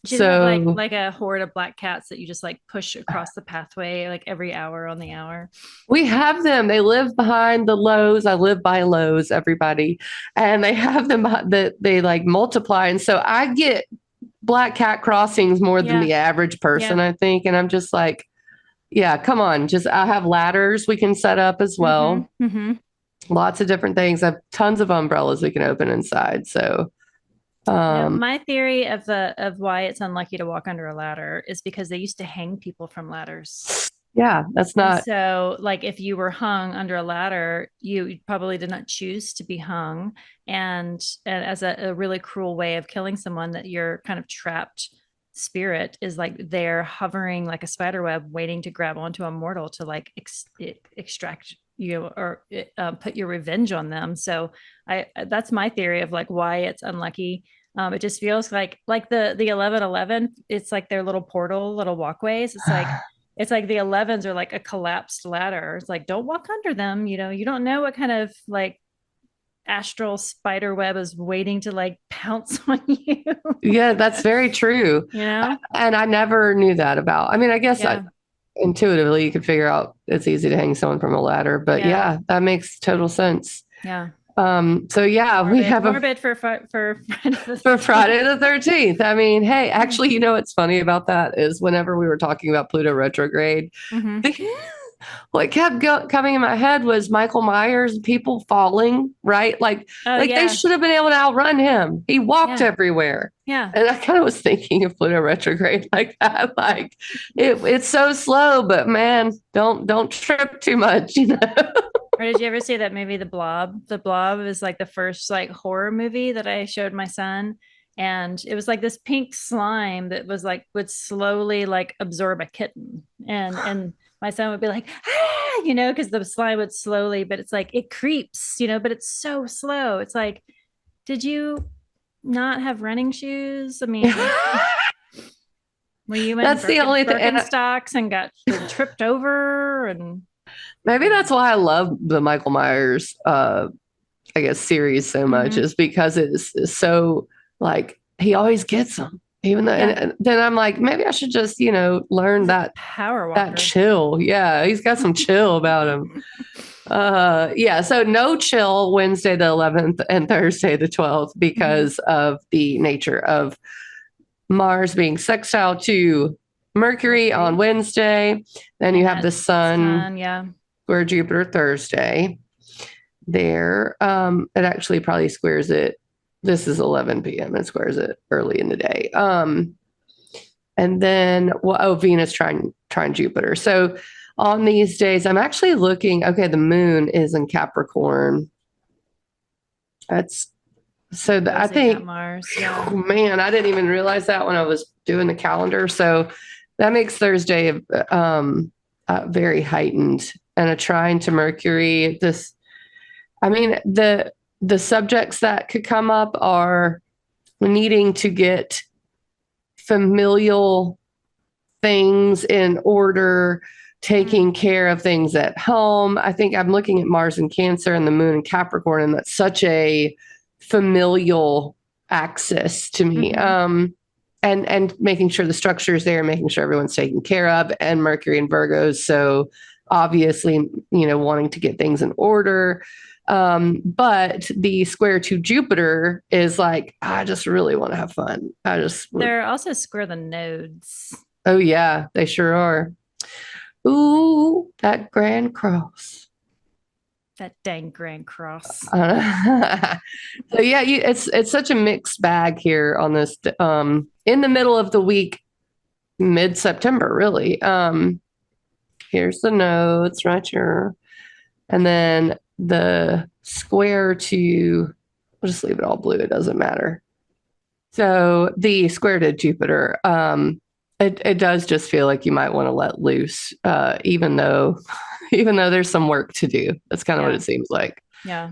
Do you have like a horde of black cats that you just like push across the pathway like every hour on the hour? We have them. They live behind the Lowe's. I live by Lowe's, everybody. And they have them that they like multiply. And so I get black cat crossings more than the average person, I think. And I'm just like, yeah, come on. I have ladders we can set up as well. Lots of different things. I have tons of umbrellas we can open inside. So my theory of why it's unlucky to walk under a ladder is because they used to hang people from ladders. Yeah, that's not. And so, like, if you were hung under a ladder, you probably did not choose to be hung, and as a really cruel way of killing someone, that your kind of trapped spirit is like they're hovering like a spider web, waiting to grab onto a mortal to like extract you or put your revenge on them. So that's my theory of like why it's unlucky. It just feels like the 1111. It's like their little portal, little walkways. It's like the 11s are like a collapsed ladder. It's like, don't walk under them. You don't know what kind of like astral spider web is waiting to like pounce on you. Yeah, that's very true. And I never knew that about. I mean, I guess intuitively you could figure out it's easy to hang someone from a ladder, but yeah, that makes total sense. Yeah. So yeah, we have morbid for Friday for Friday the 13th. I mean, hey, actually, what's funny about that is whenever we were talking about Pluto retrograde, what kept coming in my head was Michael Myers, people falling, right? They should have been able to outrun him. He walked everywhere. Yeah. And I kind of was thinking of Pluto retrograde like that. Like it's so slow, but man, don't trip too much, Or did you ever see that movie, The Blob? The Blob is like the first like horror movie that I showed my son. and it was like this pink slime that was like would slowly like absorb a kitten, and my son would be like, ah, because the slime would slowly, but it's like it creeps, but it's so slow. It's like, did you not have running shoes? I mean, were you in That's the only thing. Birkenstocks and got tripped over? And Maybe that's why I love the Michael Myers, I guess, series so much, is because it's so like he always gets them. Even though, and then I'm like, maybe I should just, learn that power walker. That chill. Yeah, he's got some chill about him. Yeah, so no chill Wednesday the 11th and Thursday the 12th because of the nature of Mars being sextile to Mercury on Wednesday. Then you have the sun square Jupiter Thursday. There, it actually probably squares it. This is 11 p.m. It squares it early in the day. And then, Venus trine Jupiter. So on these days, I'm actually looking, okay, the moon is in Capricorn. That's so I think Mars. Yeah. Oh, man, I didn't even realize that when I was doing the calendar. So that makes Thursday very heightened, and a trine to Mercury. The subjects that could come up are needing to get familial things in order, taking care of things at home. I think I'm looking at Mars in Cancer and the moon in Capricorn, and that's such a familial axis to me. And making sure the structure is there, making sure everyone's taken care of, and Mercury in Virgo. So obviously, wanting to get things in order. But the square to Jupiter is like, I just really want to have fun. They're also square the nodes. Oh yeah, they sure are. Ooh, that Grand Cross. That dang Grand Cross. So yeah, it's such a mixed bag here on this. In the middle of the week, mid-September, really. Here's the nodes right here, and then the square to. We'll just leave it all blue. It doesn't matter. So the square to Jupiter. It does just feel like you might want to let loose, even though there's some work to do. That's kind of what it seems like. Yeah.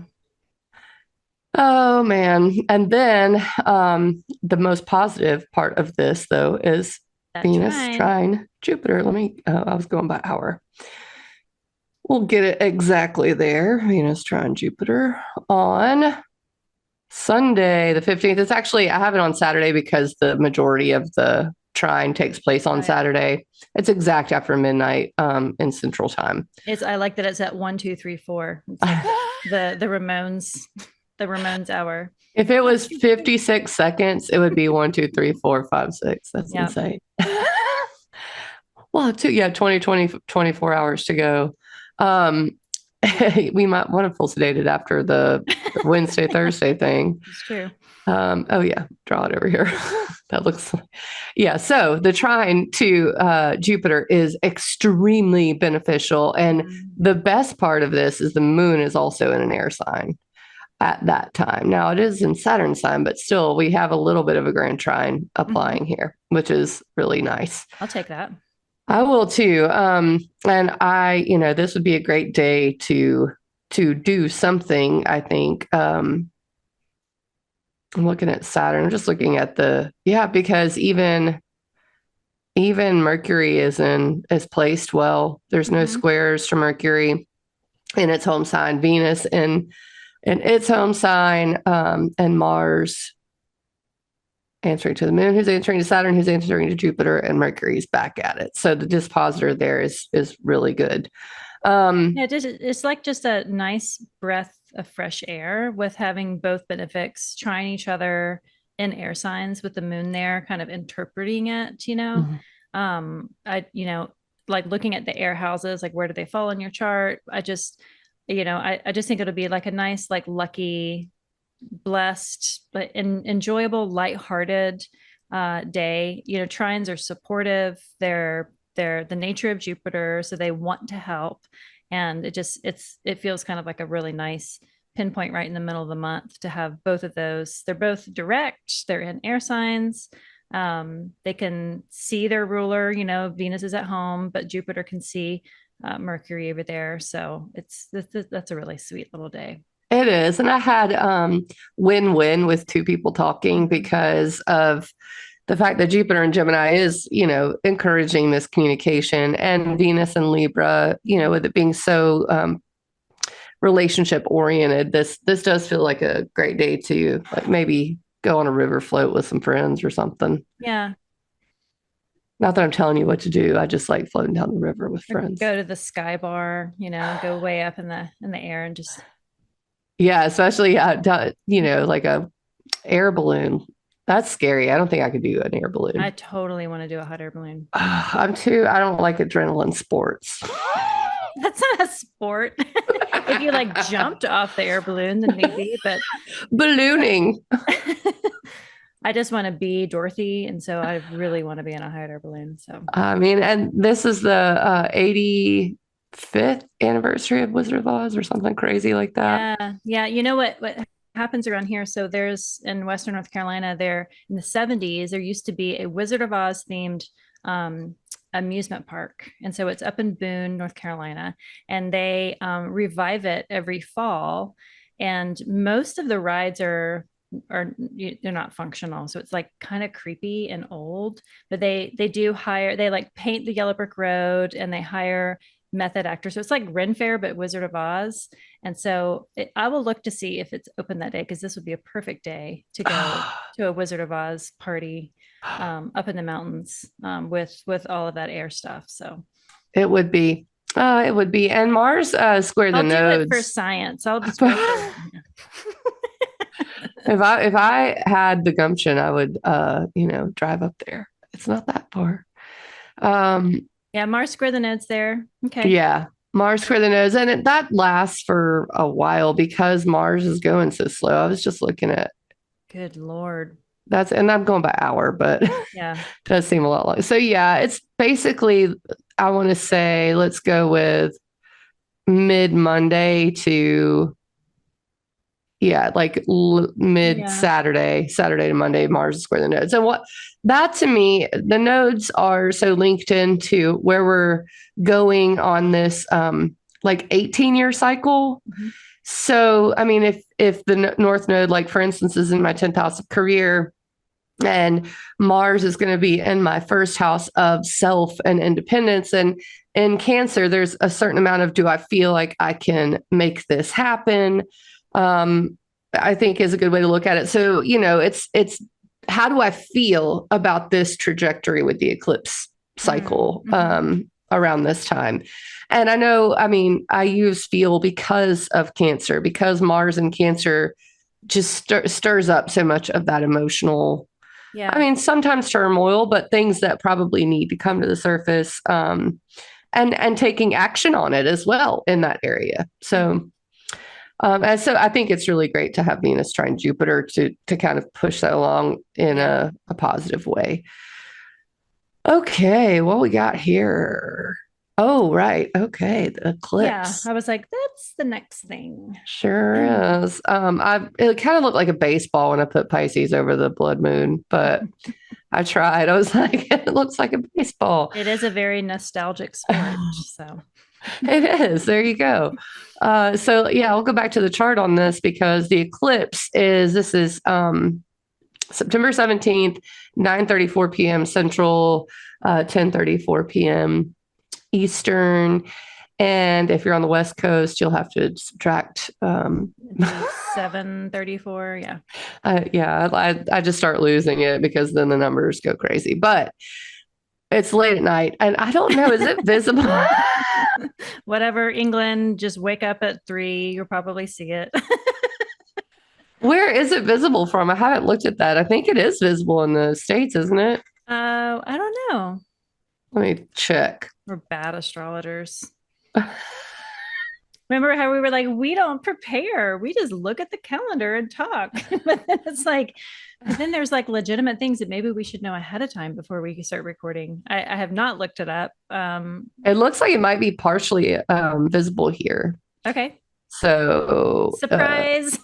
Oh man. And then the most positive part of this though is that Venus trine Jupiter. I was going by hour. We'll get it exactly there. Venus trine Jupiter on Sunday, the 15th. It's actually, I have it on Saturday because the majority of the trine takes place on Saturday. It's exact after midnight in Central Time. I like that it's at 1, 2, 3, 4. It's like the Ramones hour. If it was 56 seconds, it would be 1, 2, 3, 4, 5, 6. That's insane. Well, 24 hours to go. We might want to full sedated after the Wednesday, Thursday thing. It's true. Oh yeah, draw it over here. That looks like, so the trine to Jupiter is extremely beneficial. And the best part of this is the moon is also in an air sign at that time. Now it is in Saturn sign, but still we have a little bit of a grand trine applying here, which is really nice. I'll take that. I will too. And this would be a great day to do something, I think. I'm looking at Saturn. I'm just looking at because even Mercury is placed well. There's no squares to Mercury in its home sign. Venus in its home sign, and Mars answering to the moon, who's answering to Saturn, who's answering to Jupiter, and Mercury's back at it. So the dispositor there is really good. It's like just a nice breath of fresh air with having both benefics trine each other in air signs with the moon there, kind of interpreting it, like looking at the air houses, like where do they fall in your chart? I just think it'll be like a nice, like lucky, blessed, but enjoyable, lighthearted day. Trines are supportive. They're the nature of Jupiter, so they want to help, and it feels kind of like a really nice pinpoint right in the middle of the month to have both of those. They're both direct, they're in air signs. They can see their ruler, Venus is at home, but Jupiter can see Mercury over there. So that's a really sweet little day. It is. And I had win-win with two people talking because of the fact that Jupiter and Gemini is, encouraging this communication, and Venus and Libra, with it being so relationship oriented, this does feel like a great day to like maybe go on a river float with some friends or something. Yeah. Not that I'm telling you what to do. I just like floating down the river with friends. Go to the sky bar, go way up in the air and just. Yeah, especially like a air balloon. That's scary. I don't think I could do an air balloon. I totally want to do a hot air balloon. I don't like adrenaline sports. That's not a sport. If you like jumped off the air balloon, then maybe, but ballooning. I just want to be Dorothy, and so I really want to be in a hot air balloon. So I mean, and this is the 85th anniversary of Wizard of Oz or something crazy like that. Yeah. You know what happens around here? So there's in Western North Carolina, there in the 70s, there used to be a Wizard of Oz themed amusement park. And so it's up in Boone, North Carolina, and they revive it every fall. And most of the rides are they're not functional, so it's like kind of creepy and old, but they do hire, they like paint the yellow brick road, and they hire method actors, so it's like Ren Fair but Wizard of Oz. And so I will look to see if it's open that day, because this would be a perfect day to go to a Wizard of Oz party up in the mountains with all of that air stuff. So it would be and Mars square the nodes. I'll do it for science. I'll just If I had the gumption, I would, drive up there. It's not that far. Yeah, Mars square the nodes there. Okay. Yeah, Mars square the nodes, and that lasts for a while because Mars is going so slow. I was just looking at. Good Lord. And I'm going by hour, but yeah, it does seem a lot long. So yeah, it's basically, I want to say, let's go with mid Monday to. Yeah, like mid Saturday to Monday, Mars is square the nodes. And that to me, the nodes are so linked into where we're going on this like 18-year cycle. Mm-hmm. So, I mean, if the North Node, like for instance, is in my 10th house of career, and Mars is going to be in my first house of self and independence, and in Cancer, there's a certain amount of, do I feel like I can make this happen? I think is a good way to look at it. So, it's how do I feel about this trajectory with the eclipse cycle around this time? And I know, I mean, I use feel because of Cancer, because Mars in Cancer just stirs up so much of that emotional, I mean, sometimes turmoil, but things that probably need to come to the surface, and taking action on it as well in that area. So, and so I think it's really great to have Venus trine Jupiter to kind of push that along in a positive way. Okay, what we got here? Oh, right. Okay, the eclipse. Yeah, I was like, that's the next thing. Sure is. It kind of looked like a baseball when I put Pisces over the blood moon, but I tried. I was like, it looks like a baseball. It is a very nostalgic sport, so. It is. There you go. So yeah, I'll go back to the chart on this because the eclipse is September 17th, 9:34 p.m. Central, 10:34 p.m. Eastern. And if you're on the West Coast, you'll have to subtract 7:34. Yeah. I just start losing it because then the numbers go crazy. But it's late at night, and I don't know, is it visible? Whatever, England, just wake up at 3, you'll probably see it. Where is it visible from? I haven't looked at that. I think it is visible in the States, isn't it? I don't know. Let me check. We're bad astrologers. Remember how we were like, we don't prepare. We just look at the calendar and talk. But then it's like, but then there's like legitimate things that maybe we should know ahead of time before we start recording. I have not looked it up. It looks like it might be partially visible here. Okay. So surprise.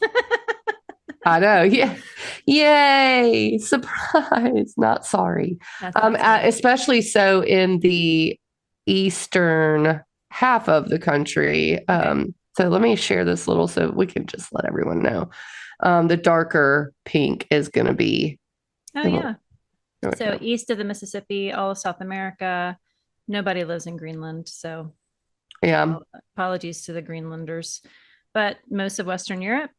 I know. Yeah. Yay. Surprise. Not sorry. Especially so in the eastern half of the country. Okay. So let me share this little so we can just let everyone know. The darker pink is going to be. Oh, yeah. So east of the Mississippi, all of South America, nobody lives in Greenland. So yeah, apologies to the Greenlanders, but most of Western Europe,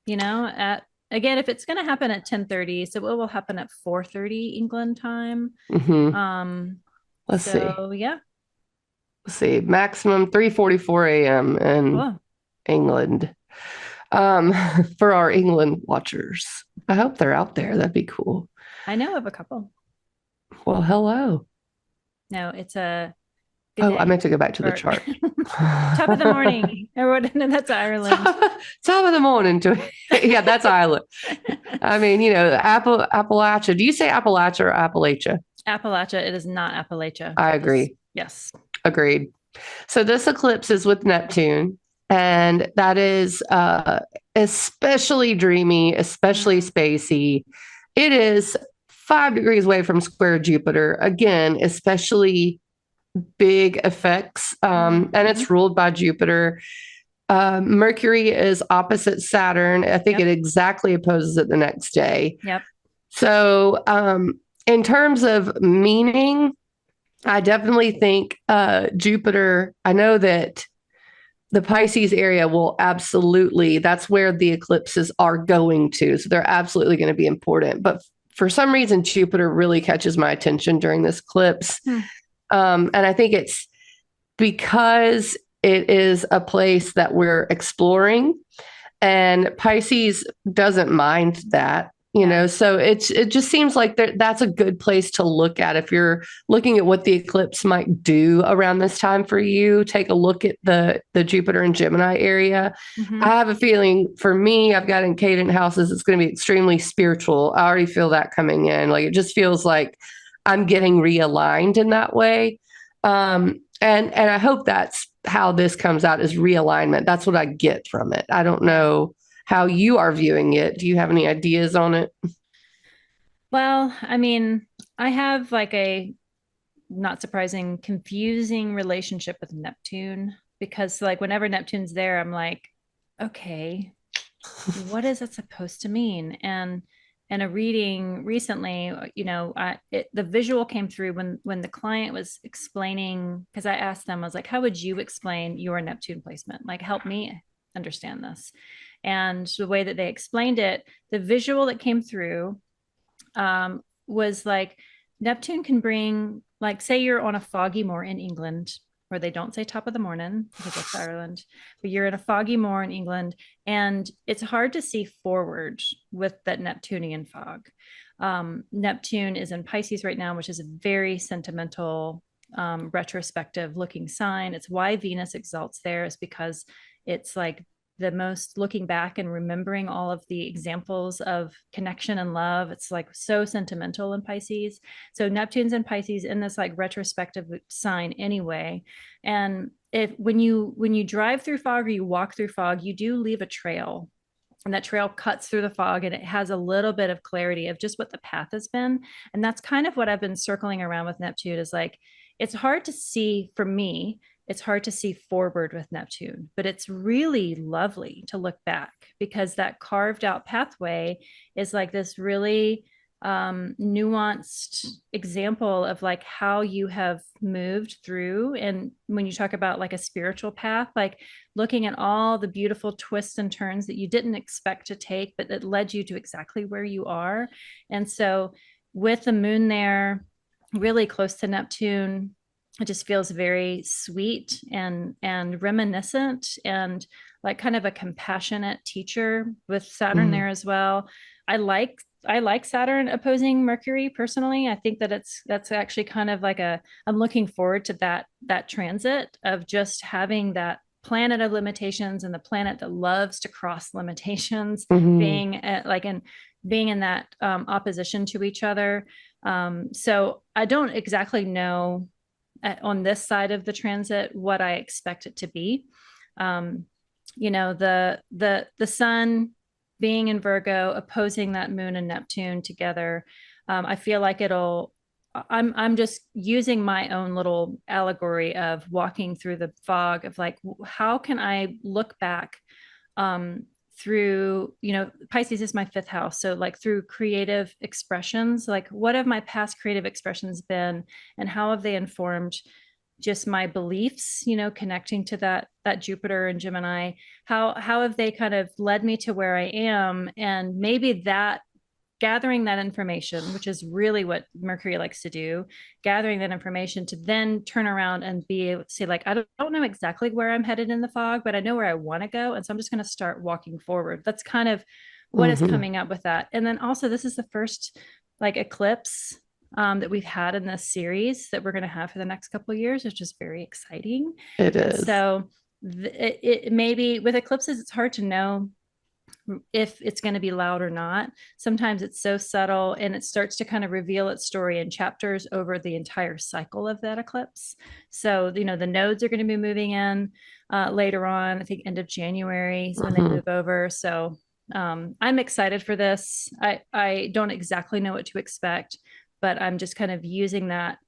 again, if it's going to happen at 10:30, so it will happen at 4:30 England time. Mm-hmm. Let's see. Yeah. Let's see. Maximum 3:44 a.m. in England. For our England watchers. I hope they're out there. That'd be cool. I know of a couple. Well, hello. No, it's a good day. I meant to go back to the chart. Top of the morning. That's Ireland. Top of the morning. Yeah, that's Ireland. I mean, Appalachia. Do you say Appalachia or Appalachia? Appalachia. It is not Appalachia. I agree. Yes. Agreed. So this eclipse is with Neptune, and that is especially dreamy, especially spacey. It is 5 degrees away from square Jupiter. Again, especially big effects. And it's ruled by Jupiter. Mercury is opposite Saturn. I think it exactly opposes it the next day. Yep. So in terms of meaning, I definitely think Jupiter, I know that the Pisces area will absolutely, that's where the eclipses are going to. So they're absolutely going to be important. But for some reason, Jupiter really catches my attention during this eclipse. And I think it's because it is a place that we're exploring, and Pisces doesn't mind that. So it just seems like that's a good place to look at. If you're looking at what the eclipse might do around this time for you, take a look at the Jupiter and Gemini area. I have a feeling for me, I've got in cadent houses, it's going to be extremely spiritual. I already feel that coming in. Like, it just feels like I'm getting realigned in that way. And I hope that's how this comes out, is realignment. That's what I get from it. I don't know how you are viewing it. Do you have any ideas on it? Well, I mean, I have like a, not surprising, confusing relationship with Neptune, because like whenever Neptune's there, I'm like, okay, what is it supposed to mean? And a reading recently, the visual came through when the client was explaining, because I asked them, I was like, how would you explain your Neptune placement? Like, help me understand this. And the way that they explained it, the visual that came through was like, Neptune can bring, like, say you're on a foggy moor in England, where they don't say top of the morning because that's Ireland, but you're in a foggy moor in England, and it's hard to see forward with that Neptunian fog. Neptune is in Pisces right now, which is a very sentimental, retrospective looking sign. It's why Venus exalts there, is because it's like the most looking back and remembering all of the examples of connection and love. It's like so sentimental in Pisces. So Neptune's in Pisces in this like retrospective sign anyway. And when you drive through fog or you walk through fog, you do leave a trail. And that trail cuts through the fog, and it has a little bit of clarity of just what the path has been. And that's kind of what I've been circling around with Neptune, is like, it's hard to see, for me, it's hard to see forward with Neptune, but it's really lovely to look back, because that carved out pathway is like this really nuanced example of like how you have moved through. And when you talk about like a spiritual path, like looking at all the beautiful twists and turns that you didn't expect to take, but that led you to exactly where you are. And so with the moon there, really close to Neptune, it just feels very sweet and reminiscent, and like kind of a compassionate teacher with Saturn there as well. I like Saturn opposing Mercury personally. I think that that's actually kind of like I'm looking forward to that transit of just having that planet of limitations and the planet that loves to cross limitations, being in that opposition to each other. So I don't exactly know on this side of the transit what I expect it to be. the sun being in Virgo opposing that moon and Neptune together. I feel like I'm just using my own little allegory of walking through the fog of like, how can I look back um, through, Pisces is my fifth house. So like through creative expressions, like what have my past creative expressions been and how have they informed just my beliefs, connecting to that Jupiter and Gemini, how have they kind of led me to where I am? And maybe that gathering that information, which is really what Mercury likes to do, gathering that information to then turn around and be able to say, like, I don't know exactly where I'm headed in the fog, but I know where I want to go. And so I'm just going to start walking forward. That's kind of what is coming up with that. And then also, this is the first like eclipse that we've had in this series that we're going to have for the next couple of years, which is very exciting. It is. So it maybe with eclipses, it's hard to know if it's going to be loud or not. Sometimes it's so subtle and it starts to kind of reveal its story in chapters over the entire cycle of that eclipse. So, the nodes are going to be moving in later on, I think end of January is when they move over. So I'm excited for this. I don't exactly know what to expect, but I'm just kind of using that.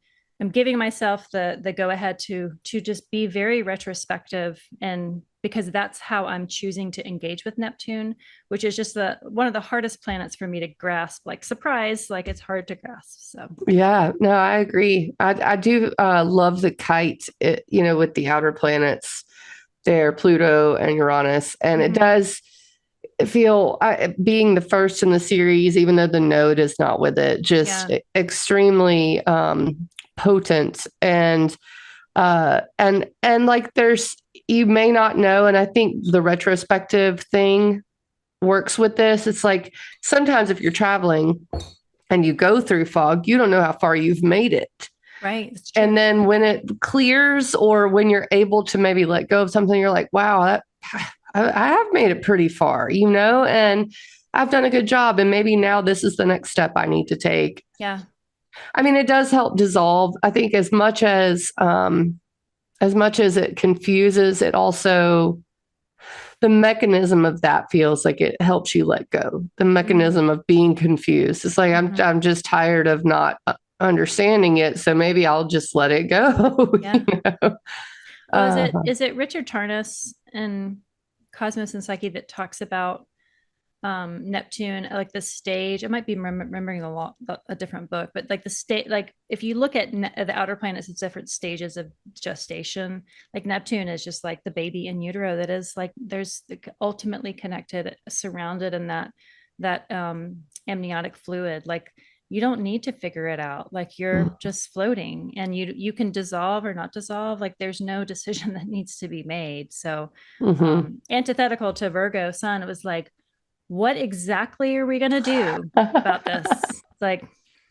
I'm giving myself the go ahead to just be very retrospective, and because that's how I'm choosing to engage with Neptune, which is just one of the hardest planets for me to grasp. Like surprise, like it's hard to grasp. So yeah, no, I agree. I do love the kite, with the outer planets there, Pluto and Uranus, and it does feel being the first in the series, even though the node is not with it, just extremely potent and like you may not know, and I think the retrospective thing works with this. It's like sometimes if you're traveling and you go through fog, you don't know how far you've made it. Right. And then when it clears or when you're able to maybe let go of something, you're like, wow, I have made it pretty far, and I've done a good job. And maybe now this is the next step I need to take. Yeah. I mean, it does help dissolve. I think as much as it confuses, it also, the mechanism of that feels like it helps you let go. The mechanism of being confused. It's like, I'm just tired of not understanding it. So maybe I'll just let it go. Yeah. Well, is it Richard Tarnas and Cosmos and Psyche that talks about Neptune, like the stage? I might be remembering a different book, but like the state, like if you look at the outer planets, it's different stages of gestation. Like Neptune is just like the baby in utero that is like there's ultimately connected, surrounded in that amniotic fluid. Like you don't need to figure it out. Like you're just floating, and you can dissolve or not dissolve. Like there's no decision that needs to be made. So antithetical to Virgo sun, it was like, what exactly are we going to do about this? It's like,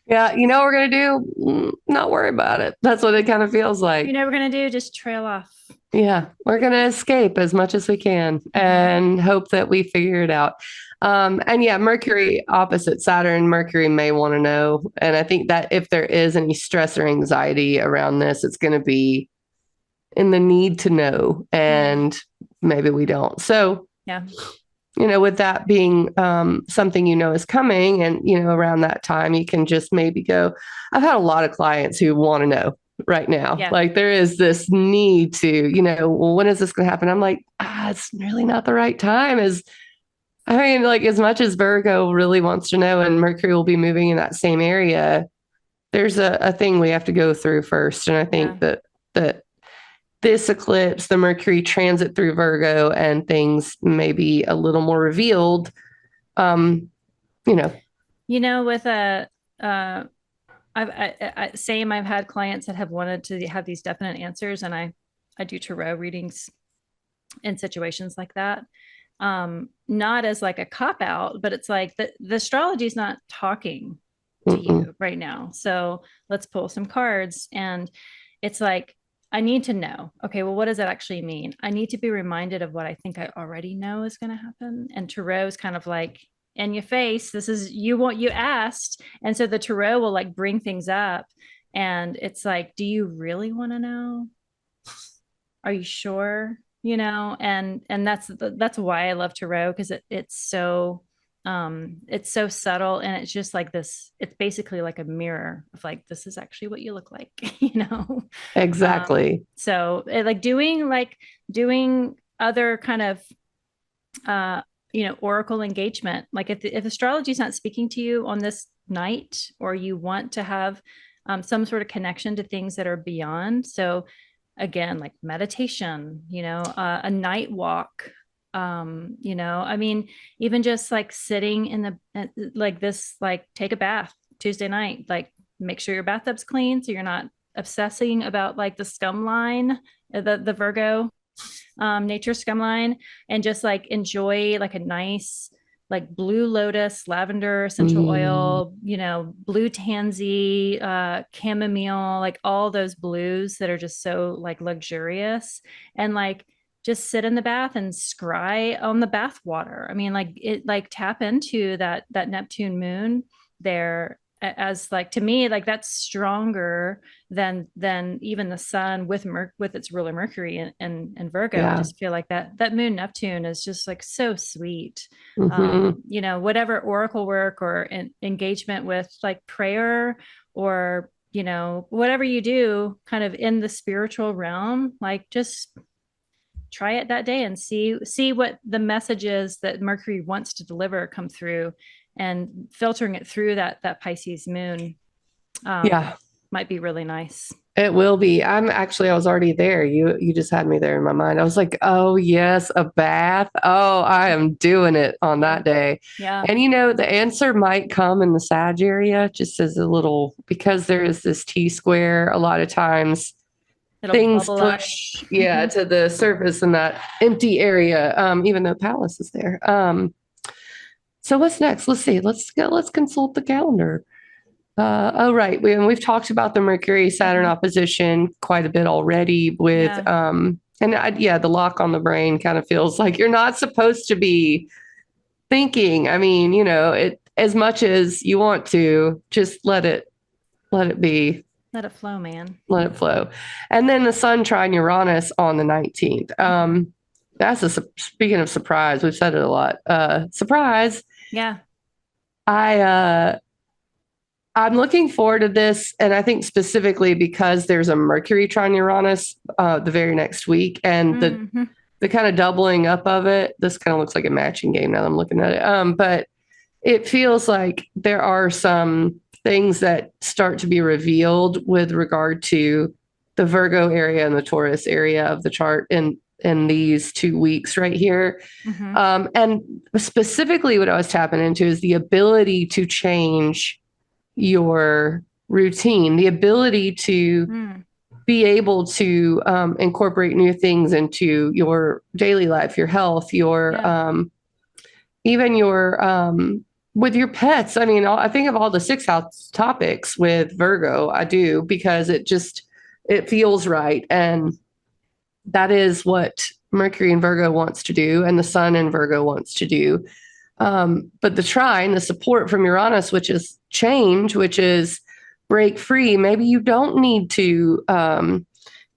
yeah, what we're going to do? Not worry about it. That's what it kind of feels like. We're going to do? Just trail off. Yeah, we're going to escape as much as we can and hope that we figure it out. And yeah, Mercury opposite Saturn, Mercury may want to know. And I think that if there is any stress or anxiety around this, it's going to be in the need to know. And maybe we don't. So, yeah. With that being something is coming, and around that time, you can just maybe go. I've had a lot of clients who want to know right now. Yeah. Like there is this need to, well, when is this going to happen? I'm like, it's really not the right time. Like as much as Virgo really wants to know, and Mercury will be moving in that same area, there's a thing we have to go through first. And I think that this eclipse, the Mercury transit through Virgo, and things may be a little more revealed. With I've had clients that have wanted to have these definite answers, and I do tarot readings in situations like that. Not as like a cop out, but it's like the astrology is not talking to you right now. So let's pull some cards, and it's like, I need to know, okay, well, what does that actually mean? I need to be reminded of what I think I already know is going to happen. And tarot is kind of like in your face. This is what you asked. And so the tarot will like bring things up. And it's like, do you really want to know? Are you sure? and that's why I love tarot, because it's so subtle, and it's just like this, it's basically like a mirror of like, this is actually what you look like. Exactly. So like doing other kind of oracle engagement, like if astrology is not speaking to you on this night, or you want to have some sort of connection to things that are beyond, so again, like meditation, a night walk, I mean, even just like sitting in like this, like take a bath Tuesday night, like make sure your bathtub's clean so you're not obsessing about like the scum line, the Virgo nature scum line, and just like enjoy like a nice like blue lotus, lavender essential oil, blue tansy, chamomile, like all those blues that are just so like luxurious, and like just sit in the bath and scry on the bath water. I mean, like it, like tap into that Neptune moon there, as like, to me, like that's stronger than even the sun with its ruler Mercury and Virgo. I Yeah. just feel like that moon Neptune is just like so sweet. Whatever oracle work or engagement with like prayer, or whatever you do kind of in the spiritual realm, like just try it that day and see what the message is that Mercury wants to deliver come through, and filtering it through that Pisces moon Yeah. might be really nice. It will be. I was already there. You just had me there in my mind. I was like, oh yes, a bath. Oh, I am doing it on that day. Yeah. And the answer might come in the Sag area, just as a little, because there is this T square. A lot of times It'll things bubble up. push, to the surface in that empty area, even though Pallas is there. So what's next? Let's see. Let's consult the calendar. Oh, right. We've talked about the Mercury Saturn opposition quite a bit already with, the lock on the brain kind of feels like you're not supposed to be thinking. I mean, it, as much as you want to, just let it be. Let it flow, man. Let it flow. And then the Sun trine Uranus on the 19th. Speaking of surprise, we've said it a lot. Surprise. Yeah. I'm looking forward to this, and I think specifically because there's a Mercury trine Uranus the very next week, and the kind of doubling up of it. This kind of looks like a matching game now that I'm looking at it. But it feels like there are some things that start to be revealed with regard to the Virgo area and the Taurus area of the chart in these 2 weeks right here. And specifically what I was tapping into is the ability to change your routine, the ability to be able to incorporate new things into your daily life, your health, even your with your pets. I mean, I think of all the 6th house topics with Virgo. I do, because it feels right, and that is what Mercury in Virgo wants to do, and the Sun in Virgo wants to do. But the trine, the support from Uranus, which is change, which is break free. Maybe you don't need to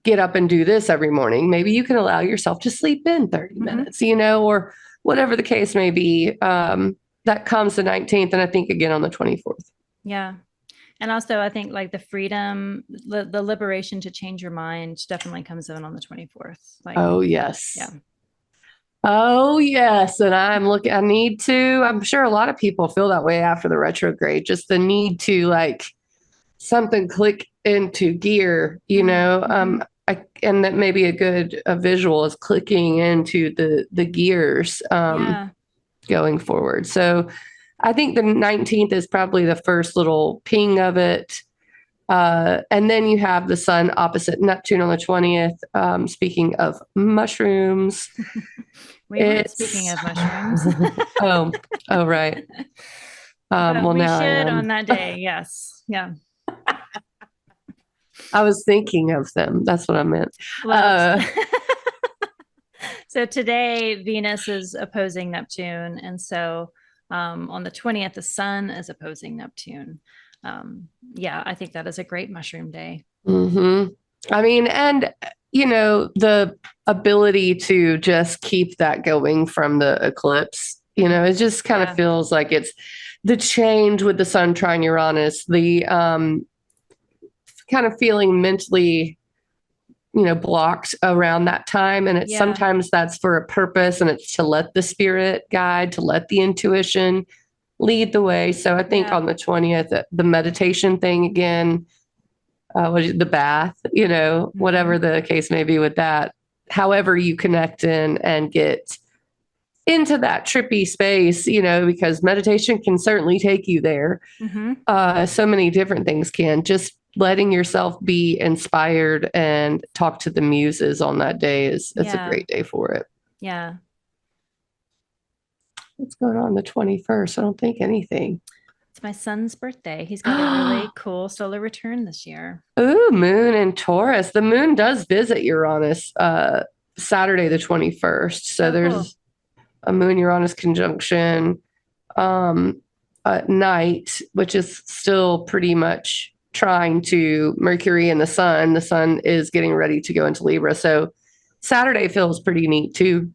get up and do this every morning. Maybe you can allow yourself to sleep in 30 minutes, or whatever the case may be. That comes the 19th, and I think again on the 24th. Yeah. And also, I think like the freedom, the liberation to change your mind definitely comes in on the 24th. Like, oh, yes. Yeah. Oh, yes. And I'm sure a lot of people feel that way after the retrograde, just the need to like something click into gear, and that may be a visual is clicking into the gears going forward. So I think the 19th is probably the first little ping of it. And then you have the Sun opposite Neptune on the 20th. Speaking of mushrooms. We weren't speaking of mushrooms. oh, right. Well, we should on that day. Yes. Yeah. I was thinking of them. That's what I meant. Well, so today Venus is opposing Neptune. And so on the 20th, the Sun is opposing Neptune. I think that is a great mushroom day. I mean, and the ability to just keep that going from the eclipse, it just kind of feels like it's the change with the sun trine Uranus, the kind of feeling mentally, blocked around that time. And it's sometimes that's for a purpose, and it's to let the spirit guide, to let the intuition lead the way. So I think on the 20th, the meditation thing again, the bath, whatever the case may be with that, however you connect in and get into that trippy space, because meditation can certainly take you there. So many different things can. Just letting yourself be inspired and talk to the muses on that day it's a great day for it. Yeah. What's going on the 21st? I don't think anything. It's my son's birthday. He's got a really cool solar return this year. Ooh, moon in Taurus. The moon does visit Uranus Saturday the 21st. So there's a moon Uranus conjunction at night, which is still pretty much trying to Mercury and the sun. The sun is getting ready to go into Libra. So Saturday feels pretty neat too.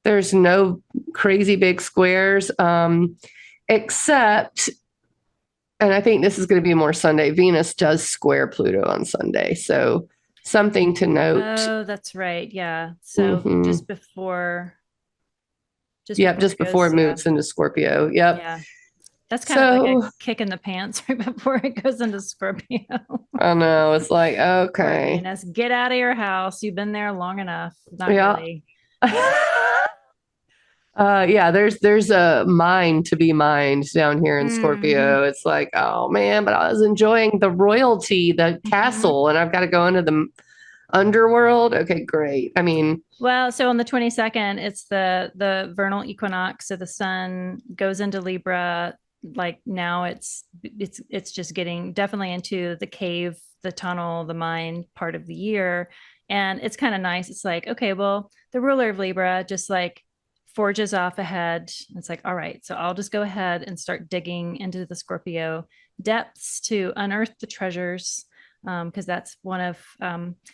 There's no crazy big squares, except, and I think this is going to be more Sunday, Venus does square Pluto on Sunday. So something to note. Oh, that's right. Yeah. So just before. Just before it moves into Scorpio. Yep. Yeah. That's kind of like a kick in the pants right before it goes into Scorpio. I know. It's like, okay. Venus, get out of your house. You've been there long enough. Not really. There's a mind to be mined down here in Scorpio. It's like, oh man, but I was enjoying the royalty, the castle, and I've got to go into the underworld. Okay, great. I mean, well, so on the 22nd, it's the vernal equinox. So the sun goes into Libra. Like now it's just getting definitely into the cave, the tunnel, the mind part of the year. And it's kind of nice. It's like, okay, well, the ruler of Libra just like forges off ahead. It's like, all right, so I'll just go ahead and start digging into the Scorpio depths to unearth the treasures. Because that's one of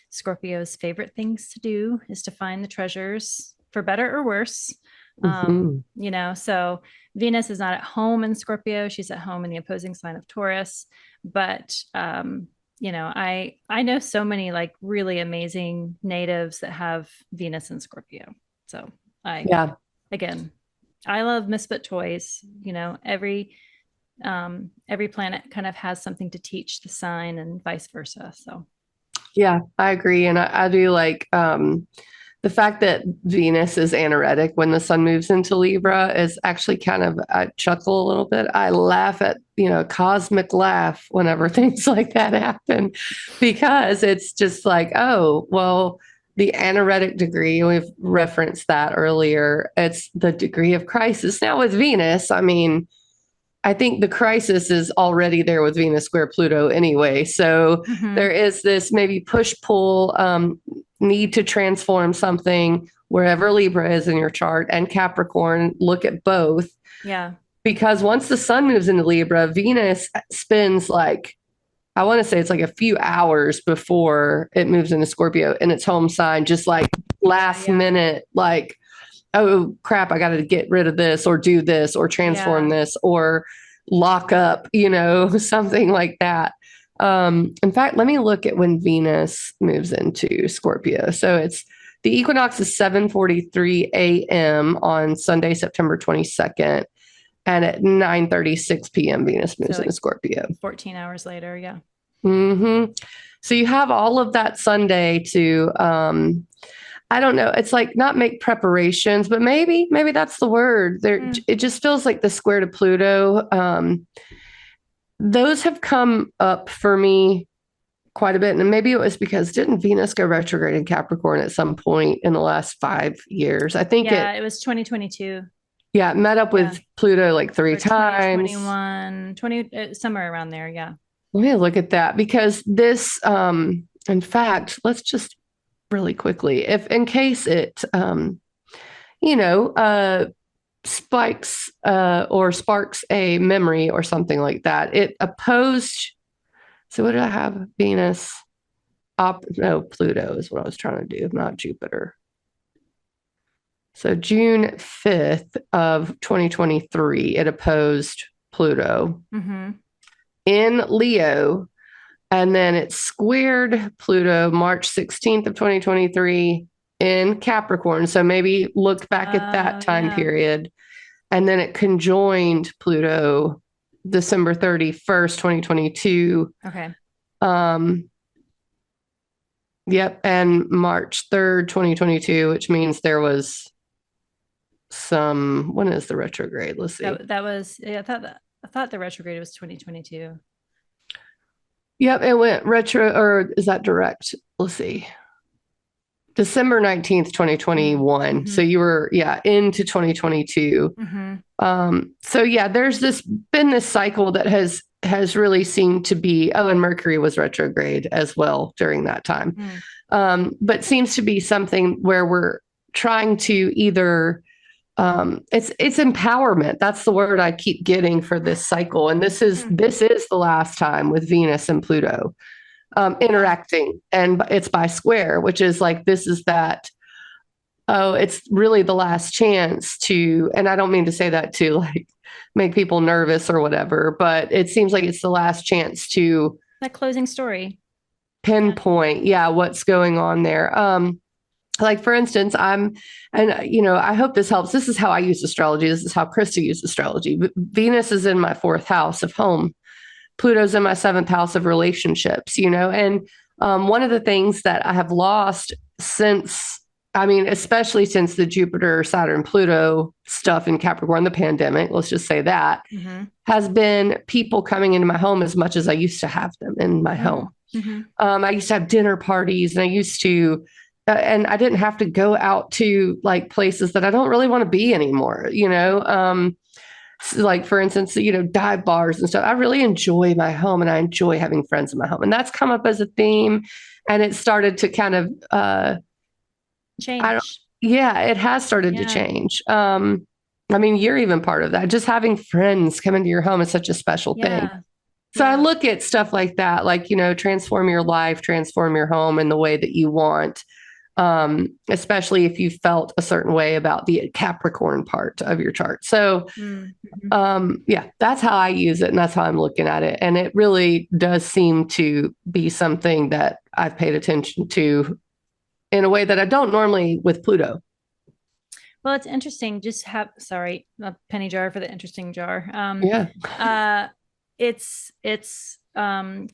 Scorpio's favorite things to do, is to find the treasures, for better or worse. So Venus is not at home in Scorpio. She's at home in the opposing sign of Taurus. But, I know so many like really amazing natives that have Venus in Scorpio. So again, I love misfit toys. Every planet kind of has something to teach the sign and vice versa. So yeah, I agree. And I do like the fact that Venus is anaretic when the sun moves into Libra is actually kind of, I chuckle a little bit. I laugh at, cosmic laugh whenever things like that happen, because it's just like, oh, well, the anaretic degree, we've referenced that earlier. It's the degree of crisis. Now with Venus, I mean, I think the crisis is already there with Venus square Pluto anyway. So there is this maybe push-pull need to transform something wherever Libra is in your chart, and Capricorn, look at both. Yeah. Because once the sun moves into Libra, Venus spends like, I want to say it's like a few hours before it moves into Scorpio in its home sign, just like last minute, like, oh crap, I got to get rid of this or do this or transform this or lock up, something like that. In fact, let me look at when Venus moves into Scorpio. So it's the equinox is 7:43 a.m. on Sunday, September 22nd. And at 9:36 p.m., Venus moves into Scorpio. 14 hours later. Yeah. So you have all of that Sunday to, I don't know. It's like not make preparations, but maybe that's the word there. It just feels like the square to Pluto. Those have come up for me quite a bit. And maybe it was because didn't Venus go retrograde in Capricorn at some point in the last 5 years? I think it was 2022. Yeah, it met up with Pluto like 3 times. 21, 20, somewhere around there. Yeah. Let me look at that, because this, in fact, let's just really quickly, if in case it, spikes or sparks a memory or something like that. It opposed. So what did I have? Venus. Pluto is what I was trying to do, not Jupiter. So June 5th of 2023, it opposed Pluto in Leo, and then it squared Pluto March 16th of 2023 in Capricorn. So maybe look back at that time period. And then it conjoined Pluto December 31st, 2022. Okay. Yep. And March 3rd, 2022, which means there was when is the retrograde? Let's see. That was, I thought the retrograde was 2022. Yep. It went retro, or is that direct? Let's see. December 19th, 2021. So you were, into 2022. So there's been this cycle that has really seemed to be, and Mercury was retrograde as well during that time. But seems to be something where we're trying to either, it's empowerment. That's the word I keep getting for this cycle. And this is the last time with Venus and Pluto interacting, and it's by square, which is like, this is that, it's really the last chance to, and I don't mean to say that to like make people nervous or whatever, but it seems like it's the last chance to that closing story, pinpoint what's going on there. Like for instance, I hope this helps. This is how I use astrology. This is how Christa used astrology. Venus is in my 4th house of home. Pluto's in my 7th house of relationships, and one of the things that I have lost especially since the Jupiter, Saturn, Pluto stuff in Capricorn, the pandemic, let's just say that, has been people coming into my home as much as I used to have them in my home. I used to have dinner parties, and I used to, and I didn't have to go out to like places that I don't really want to be anymore, like for instance, dive bars and stuff. I really enjoy my home, and I enjoy having friends in my home. And that's come up as a theme, and it started to kind of change. It has started to change. You're even part of that. Just having friends come into your home is such a special thing. So I look at stuff like that, like, transform your life, transform your home in the way that you want. Especially if you felt a certain way about the Capricorn part of your chart. So, that's how I use it, and that's how I'm looking at it. And it really does seem to be something that I've paid attention to in a way that I don't normally with Pluto. Well, it's interesting. A penny jar for the interesting jar. It's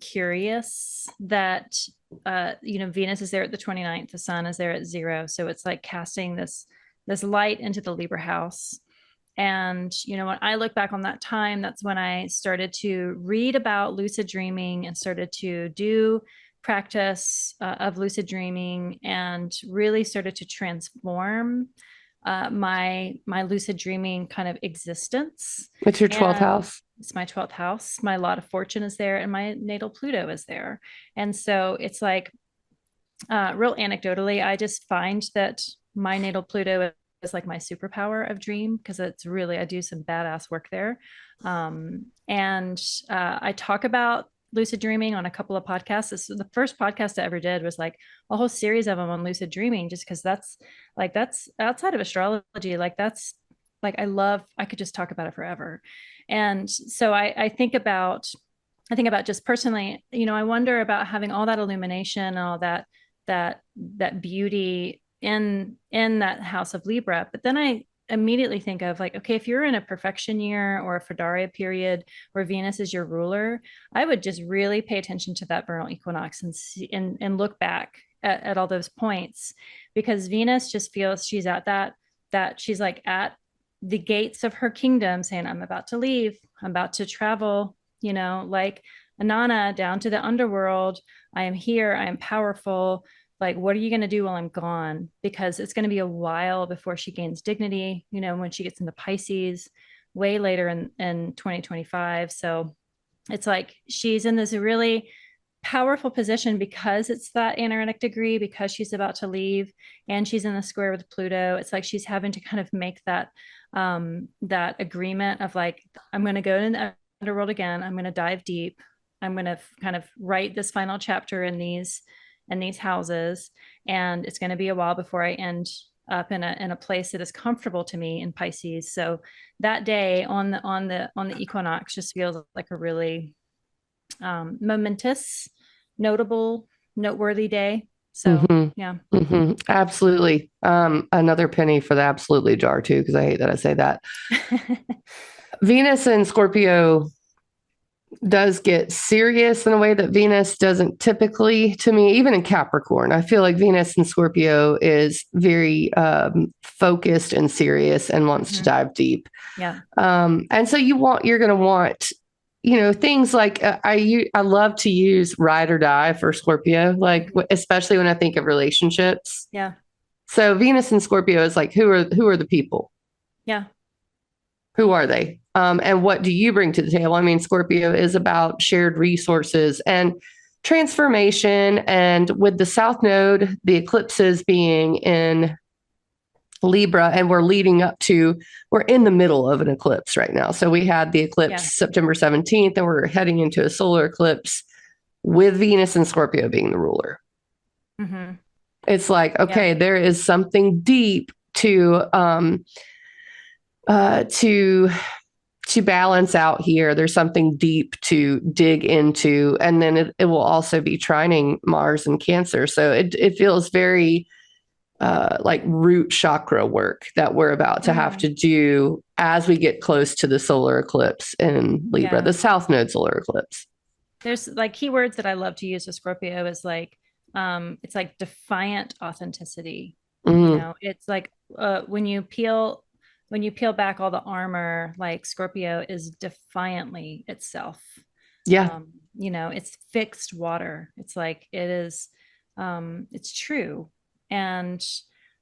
curious that Venus is there at the 29th, the sun is there at 0, so it's like casting this light into the Libra house. And when I look back on that time, that's when I started to read about lucid dreaming and started to do practice of lucid dreaming, and really started to transform my lucid dreaming kind of existence. What's your 12th house? It's my 12th house. My lot of fortune is there, and my natal Pluto is there. And so it's like, real anecdotally, I just find that my natal Pluto is like my superpower of dream, because it's really, I do some badass work there. I talk about lucid dreaming on a couple of podcasts. The first podcast I ever did was like a whole series of them on lucid dreaming, just because that's outside of astrology. Like that's like, I could just talk about it forever. And so I think about just personally, I wonder about having all that illumination, all that beauty in that house of Libra. But then I immediately think of like, okay, if you're in a perfection year or a Fredaria period where Venus is your ruler, I would just really pay attention to that vernal equinox and see, and look back at all those points, because Venus just feels she's at that she's like at the gates of her kingdom saying, I'm about to leave, I'm about to travel, like Anana down to the underworld. I am here, I am powerful. Like, what are you going to do while I'm gone? Because it's going to be a while before she gains dignity, when she gets into Pisces, way later in 2025. So it's like she's in this really powerful position because it's that anaretic degree, because she's about to leave and she's in the square with Pluto. It's like she's having to kind of make that agreement of like, I'm going to go to the underworld again. I'm going to dive deep. I'm going to kind of write this final chapter in these and these houses, and it's going to be a while before I end up in a place that is comfortable to me in Pisces. So that day on the equinox just feels like a really momentous, noteworthy day. So yeah. Absolutely. Another penny for the absolutely jar too, because I hate that I say that. Venus in Scorpio does get serious in a way that Venus doesn't typically, to me, even in Capricorn. I feel like Venus in Scorpio is very focused and serious and wants to dive deep. Yeah. And so you're going to want, things like I love to use ride or die for Scorpio, like especially when I think of relationships. Yeah. So Venus in Scorpio is like, who are the people? Yeah. Who are they? And what do you bring to the table? I mean, Scorpio is about shared resources and transformation. And with the South Node, the eclipses being in Libra, and we're in the middle of an eclipse right now. So we had the eclipse September 17th, and we're heading into a solar eclipse with Venus and Scorpio being the ruler. Mm-hmm. It's like, okay, there is something deep to balance out here. There's something deep to dig into. And then it will also be trining Mars and Cancer. So it feels very like root chakra work that we're about to have to do as we get close to the solar eclipse in Libra, the South Node solar eclipse. There's like keywords that I love to use with Scorpio is like, it's like defiant authenticity. It's like when you peel back all the armor, like Scorpio is defiantly itself. Yeah. It's fixed water. It's like it is, it's true. And,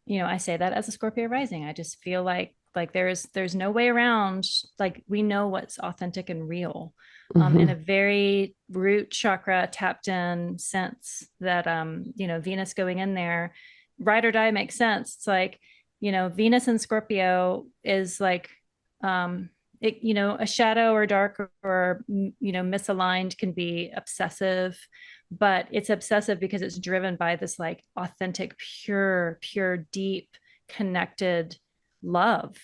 I say that as a Scorpio rising. I just feel like there's no way around, like we know what's authentic and real, in a very root chakra tapped in sense that, Venus going in there, ride or die makes sense. It's like, Venus in Scorpio is like, a shadow or dark or, misaligned can be obsessive, but it's obsessive because it's driven by this like authentic, pure, deep, connected love.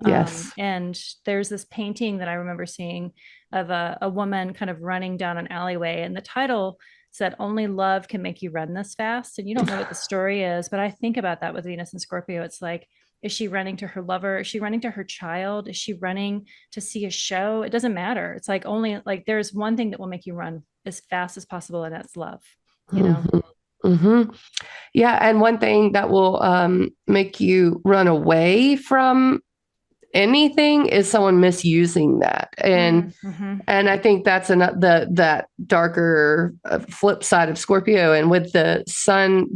Yes. And there's this painting that I remember seeing of a woman kind of running down an alleyway, and the title said, "Only love can make you run this fast." And you don't know what the story is, but I think about that with Venus and Scorpio. It's like, is she running to her lover? Is she running to her child? Is she running to see a show? It doesn't matter. It's like only like there's one thing that will make you run as fast as possible, and that's love, Yeah. And one thing that will make you run away from anything is someone misusing that. And I think that's that darker flip side of Scorpio. And with the sun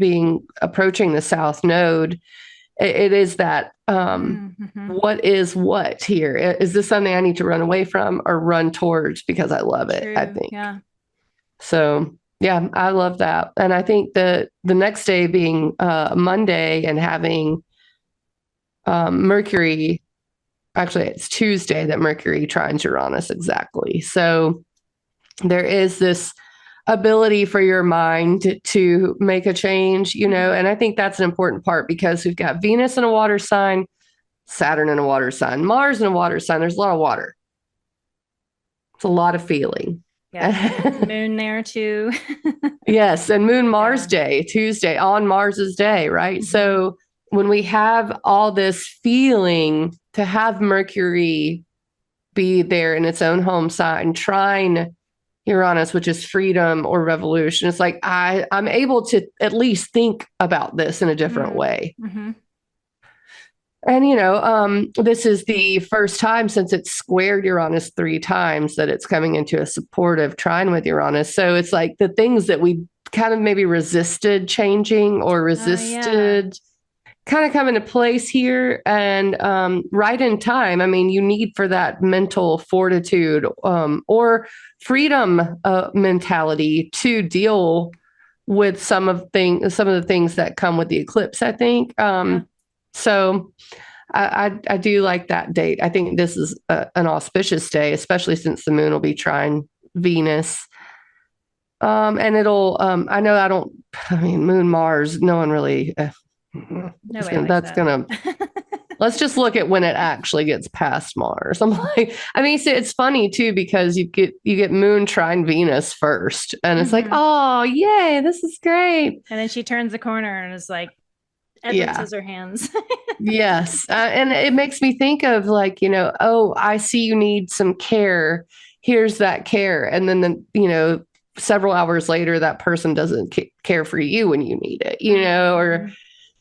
approaching the South Node, it is that what is what here? Is this something I need to run away from or run towards because I love it? I think. Yeah. So yeah, I love that. And I think the next day being Monday and having Mercury, actually it's Tuesday that Mercury trines Uranus exactly. So there is this ability for your mind to make a change, and I think that's an important part because we've got Venus in a water sign, Saturn in a water sign, Mars in a water sign. There's a lot of water. It's a lot of feeling. Yeah. Moon there too. Yes. And Moon Mars Day, Tuesday on Mars's day, right? So when we have all this feeling, to have Mercury be there in its own home sign, trine Uranus, which is freedom or revolution, it's like I'm able to at least think about this in a different way. And this is the first time since it's squared Uranus 3 times that it's coming into a supportive trine with Uranus. So it's like the things that we kind of maybe resisted changing or resisted kind of come into place here, and right in time. I mean, you need for that mental fortitude or freedom mentality to deal with some of the things that come with the eclipse, I think. So I do like that date. I think this is an auspicious day, especially since the moon will be trine Venus. And it'll, I know I don't, I mean, Moon, Mars, no one really, Nobody likes that's that. gonna, let's just look at when it actually gets past Mars. I'm like, I mean, it's funny too, because you get Moon trine Venus first, and it's like, oh, yay, this is great. And then she turns the corner and is like, Edward Scissorhands. Yes. And it makes me think of like, oh, I see you need some care. Here's that care. And then, several hours later, that person doesn't care for you when you need it, or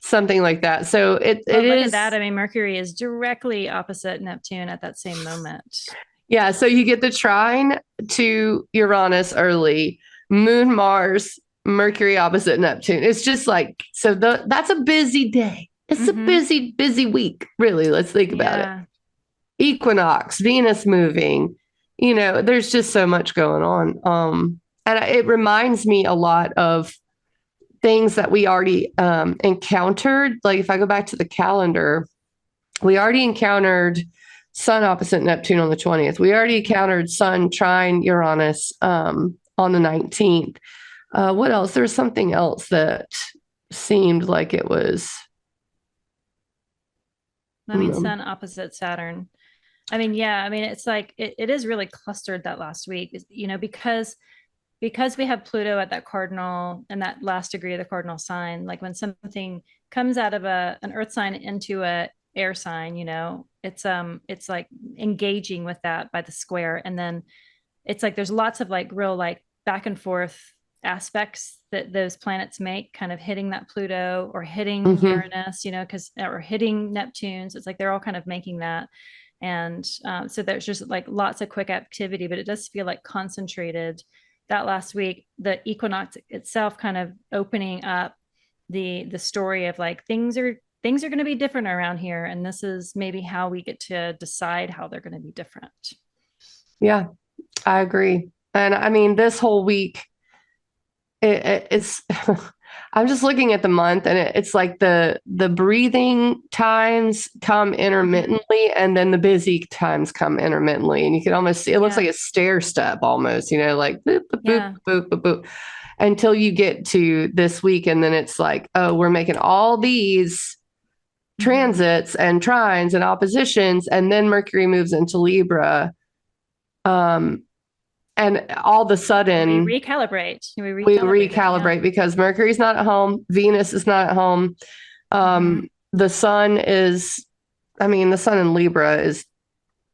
something like that. So it look is. At that. I mean, Mercury is directly opposite Neptune at that same moment. Yeah. So you get the trine to Uranus early, Moon, Mars, Mercury opposite Neptune. It's just like, so that's a busy day. It's a busy, busy week, really. Let's think about it. Equinox, Venus moving, there's just so much going on. And it reminds me a lot of things that we already encountered. Like if I go back to the calendar, we already encountered Sun opposite Neptune on the 20th. We already encountered Sun trine Uranus on the 19th. What else? There's something else that seemed like it was. I mean, Sun opposite Saturn. I mean, yeah, I mean, it's like, it is really clustered that last week, because we have Pluto at that cardinal and that last degree of the cardinal sign, like when something comes out of an earth sign into a air sign, it's like engaging with that by the square. And then it's like, there's lots of like real, like back and forth aspects that those planets make, kind of hitting that Pluto or hitting Uranus, or hitting Neptune. So it's like, they're all kind of making that. And so there's just like lots of quick activity, but it does feel like concentrated that last week. The equinox itself kind of opening up the story of like, things are going to be different around here. And this is maybe how we get to decide how they're going to be different. Yeah, I agree. And I mean, this whole week, it's I'm just looking at the month, and it's like the breathing times come intermittently, and then the busy times come intermittently, and you can almost see it looks like a stair step almost, like boop, boop, boop, boop, boop, boop, until you get to this week, and then it's like, oh, we're making all these transits and trines and oppositions, and then Mercury moves into Libra. And all of a sudden, we recalibrate because Mercury's not at home, Venus is not at home. The sun is, the sun in Libra is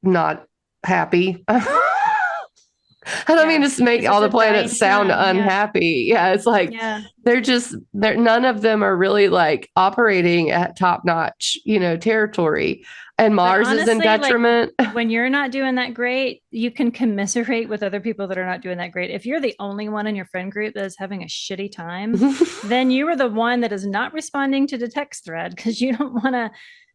not happy. I don't mean to make all the planets sound unhappy. Yeah, it's like they're none of them are really like operating at top notch, territory. And Mars honestly, is in detriment. Like, when you're not doing that great, you can commiserate with other people that are not doing that great. If you're the only one in your friend group that is having a shitty time, then you are the one that is not responding to the text thread because you don't want to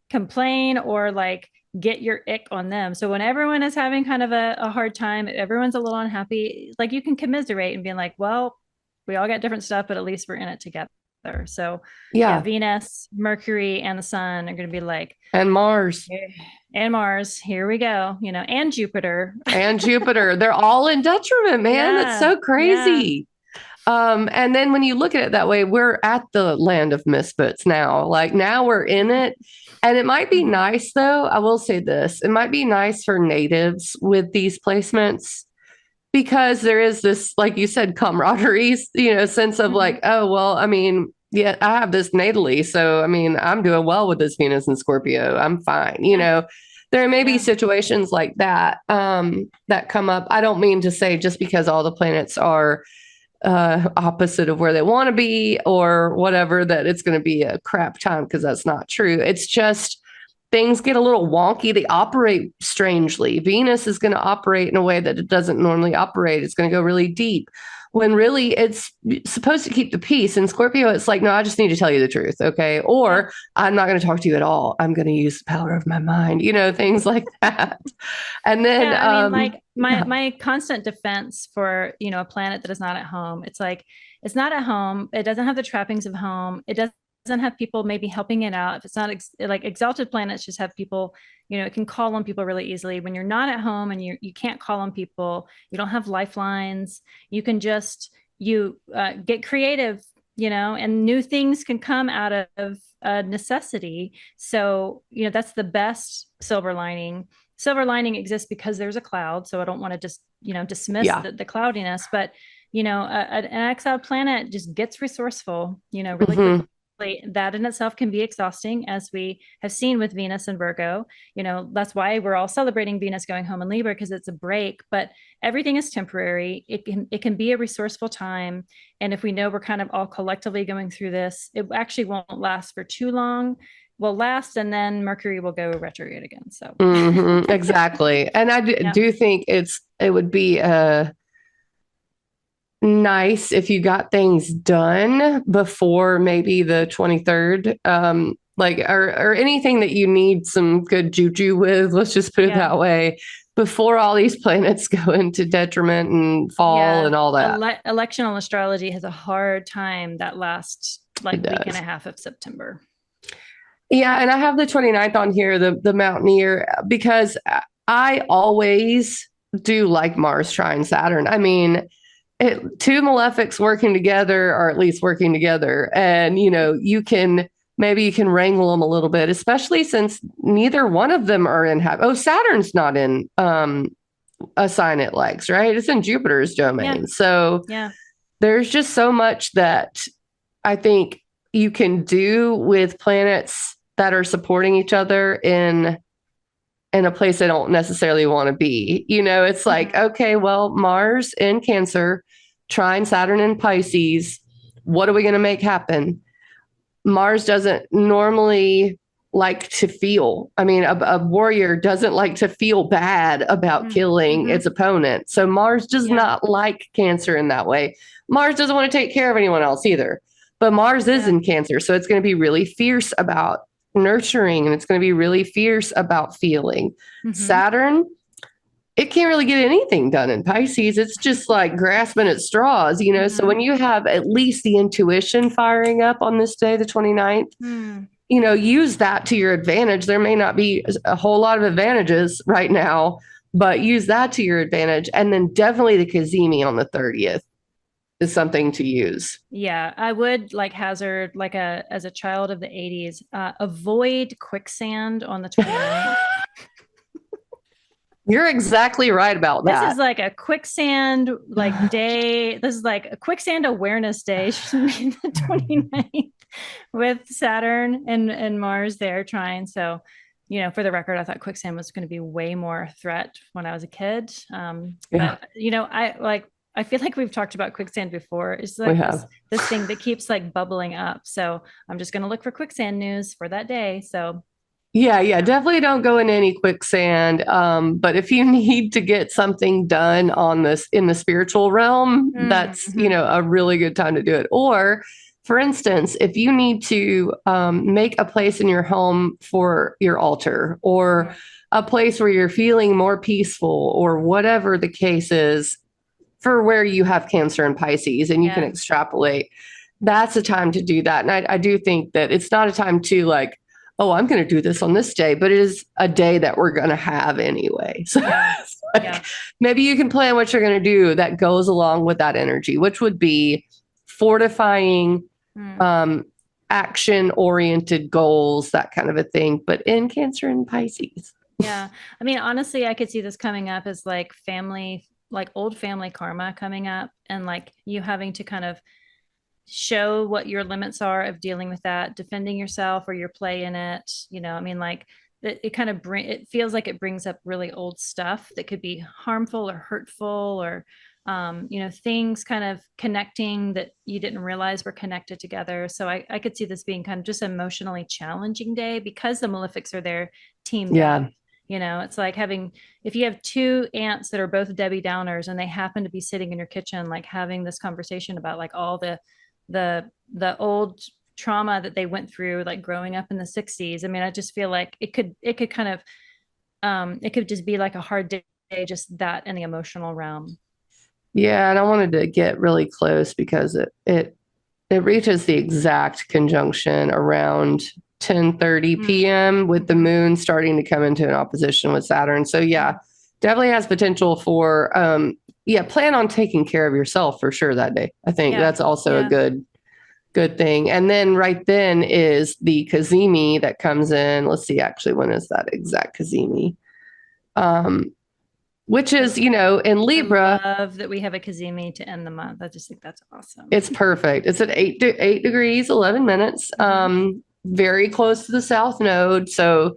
complain or like get your ick on them. So when everyone is having kind of a hard time, everyone's a little unhappy, like you can commiserate and be like, well, we all got different stuff, but at least we're in it together. So Venus, Mercury, and the sun are going to be like, and Mars, here we go, and Jupiter, they're all in detriment, man. That's so crazy. And then when you look at it that way, we're at the land of misfits now. Like now we're in it. And it might be nice, though. I will say this. It might be nice for natives with these placements because there is this, like you said, camaraderie, sense of like, oh, well, I mean, yeah, I have this natally. So, I mean, I'm doing well with this Venus and Scorpio. I'm fine. There may be situations like that that come up. I don't mean to say just because all the planets are opposite of where they want to be or whatever, that it's going to be a crap time, because that's not true. It's just things get a little wonky. They operate strangely. Venus is going to operate in a way that it doesn't normally operate. It's going to go really deep when really it's supposed to keep the peace. In Scorpio, it's like, no, I just need to tell you the truth. Okay. Or I'm not going to talk to you at all. I'm going to use the power of my mind, things like that. And then, like my constant defense for, a planet that is not at home. It's like, it's not at home. It doesn't have the trappings of home. It doesn't have people maybe helping it out. If it's not like exalted planets just have people, it can call on people really easily. When you're not at home and you can't call on people, you don't have lifelines. You can just, you get creative, and new things can come out of necessity. So, that's the best silver lining. Silver lining exists because there's a cloud. So I don't want to just, dismiss the cloudiness, but, an exiled planet just gets resourceful, really quickly. That in itself can be exhausting, as we have seen with Venus and Virgo. That's why we're all celebrating Venus going home in Libra, because it's a break, but everything is temporary. It can be a resourceful time. And if we know we're kind of all collectively going through this, it actually won't last for too long. Will last, and then Mercury will go retrograde again. So exactly. And I do think it would be nice if you got things done before maybe the 23rd, or anything that you need some good juju with, let's just put it that way, before all these planets go into detriment and fall and all that. Electional astrology has a hard time that last week and a half of September. Yeah, and I have the 29th on here, the Mountaineer, because I always do like Mars trine Saturn. I mean, two malefics working together, or at least working together, and you can wrangle them a little bit, especially since neither one of them are in Saturn's not in a sign it likes, right? It's in Jupiter's domain. So there's just so much that I think you can do with planets that are supporting each other in a place they don't necessarily want to be. It's like, okay, well, Mars in Cancer, trine Saturn in Pisces. What are we going to make happen? Mars doesn't normally like to feel. I mean, a warrior doesn't like to feel bad about killing its opponent. So Mars does not like Cancer in that way. Mars doesn't want to take care of anyone else either. But Mars is in Cancer. So it's going to be really fierce about nurturing, and it's going to be really fierce about feeling. Saturn, it can't really get anything done in Pisces. It's just like grasping at straws, So when you have at least the intuition firing up on this day, the 29th, use that to your advantage. There may not be a whole lot of advantages right now, but use that to your advantage. And then definitely the Cazimi on the 30th is something to use. Yeah, I would hazard, as a child of the 80s, avoid quicksand on the 29th. You're exactly right about that. This is like a quicksand day. This is like a quicksand awareness day. Should be the 29th with Saturn and Mars there trine. So, for the record, I thought quicksand was going to be way more a threat when I was a kid. But I feel like we've talked about quicksand before. It's like this thing that keeps bubbling up. So I'm just going to look for quicksand news for that day. So yeah, definitely don't go in any quicksand. But if you need to get something done on this in the spiritual realm, that's, a really good time to do it. Or for instance, if you need to make a place in your home for your altar, or a place where you're feeling more peaceful, or whatever the case is, for where you have Cancer and Pisces, and you can extrapolate, that's a time to do that. And I do think that it's not a time to I'm going to do this on this day, but it is a day that we're going to have anyway. So maybe you can plan what you're going to do that goes along with that energy, which would be fortifying, action-oriented goals, that kind of a thing, but in Cancer and Pisces. Yeah. I mean, honestly, I could see this coming up as family, old family karma coming up, and you having to kind of show what your limits are of dealing with that, defending yourself or your play in it. It kind of it feels like it brings up really old stuff that could be harmful or hurtful, or things kind of connecting that you didn't realize were connected together. So I could see this being kind of just an emotionally challenging day, because the malefics are there teamed up. It's like if you have two aunts that are both Debbie Downers, and they happen to be sitting in your kitchen, having this conversation about all the old trauma that they went through, growing up in the 60s. I mean, I just feel like it could kind of, it could just be a hard day, just that in the emotional realm. Yeah. And I wanted to get really close, because it reaches the exact conjunction around 10:30 p.m. with the moon starting to come into an opposition with Saturn. So definitely has potential for, plan on taking care of yourself for sure that day. I think that's also a good thing. And then right then is the Cazimi that comes in. Let's see, actually, when is that exact Cazimi? Which is, in Libra. I love that we have a Cazimi to end the month. I just think that's awesome. It's perfect. It's at 8 degrees, 11 minutes. Very close to the South Node. So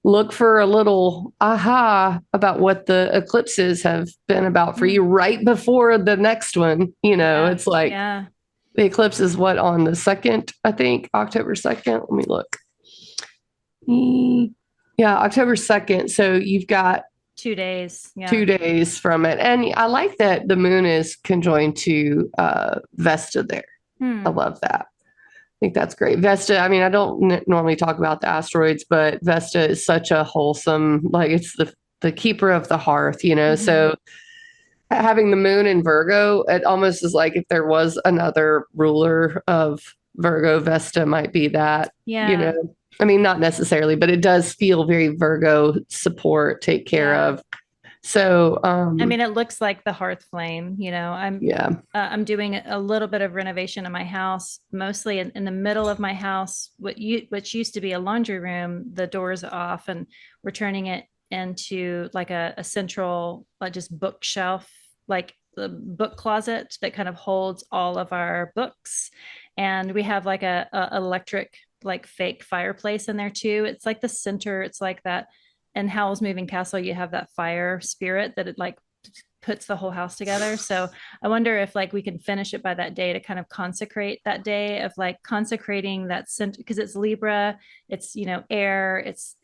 look for a little aha about what the eclipses have been about for you right before the next one. It's like the eclipse is what, on the 2nd, I think, October 2nd. Let me look. Yeah, October 2nd. So you've got 2 days. Yeah. 2 days from it. And I like that the moon is conjoined to Vesta there. I love that. I think that's great. Vesta, I mean, I don't normally talk about the asteroids, but Vesta is such a wholesome, like, it's the keeper of the hearth, So having the moon in Virgo, it almost is like if there was another ruler of Virgo, Vesta might be that. Yeah. I mean, not necessarily, but it does feel very Virgo, support, take care of. So, I mean, it looks like the hearth flame, I'm doing a little bit of renovation in my house, mostly in the middle of my house, which used to be a laundry room. The door's off, and we're turning it into like a central, like, just bookshelf, like the book closet that kind of holds all of our books. And we have like a electric, like, fake fireplace in there too. It's like the center. It's like that. In Howl's Moving Castle, you have that fire spirit that it, like, puts the whole house together. So I wonder if, like, we can finish it by that day to kind of consecrate that day of, like, consecrating that center, because it's Libra, it's, air, it's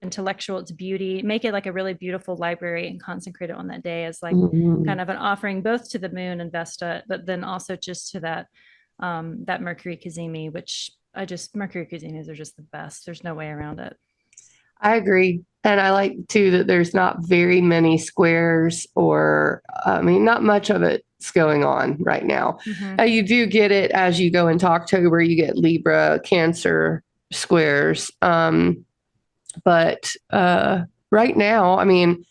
intellectual, it's beauty. Make it like a really beautiful library and consecrate it on that day as, like, kind of an offering both to the moon and Vesta, but then also just to that Mercury Cazimi, which Mercury Cazimis are just the best. There's no way around it. I agree. And I like too that there's not very many squares, or, not much of it's going on right now. You do get it as you go into October, you get Libra, Cancer squares. But right now, I mean,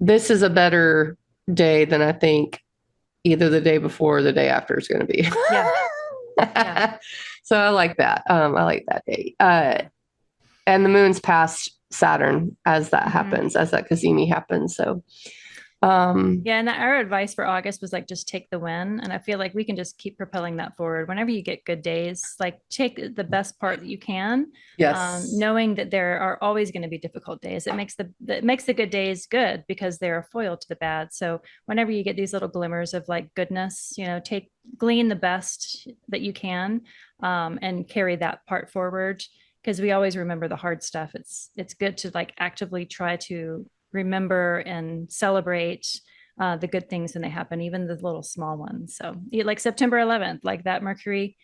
this is a better day than I think either the day before or the day after is going to be. Yeah. So I like that. I like that day. And the moon's past Saturn as that happens, as that Cazimi happens. So, and our advice for August was, like, just take the win. And I feel like we can just keep propelling that forward. Whenever you get good days, like, take the best part that you can. Yes. Knowing that there are always going to be difficult days. It makes the good days good because they're a foil to the bad. So whenever you get these little glimmers of, like, goodness, glean the best that you can, and carry that part forward. Because we always remember the hard stuff. It's good to, like, actively try to remember and celebrate the good things when they happen, even the little small ones. So, like September 11th, like that Mercury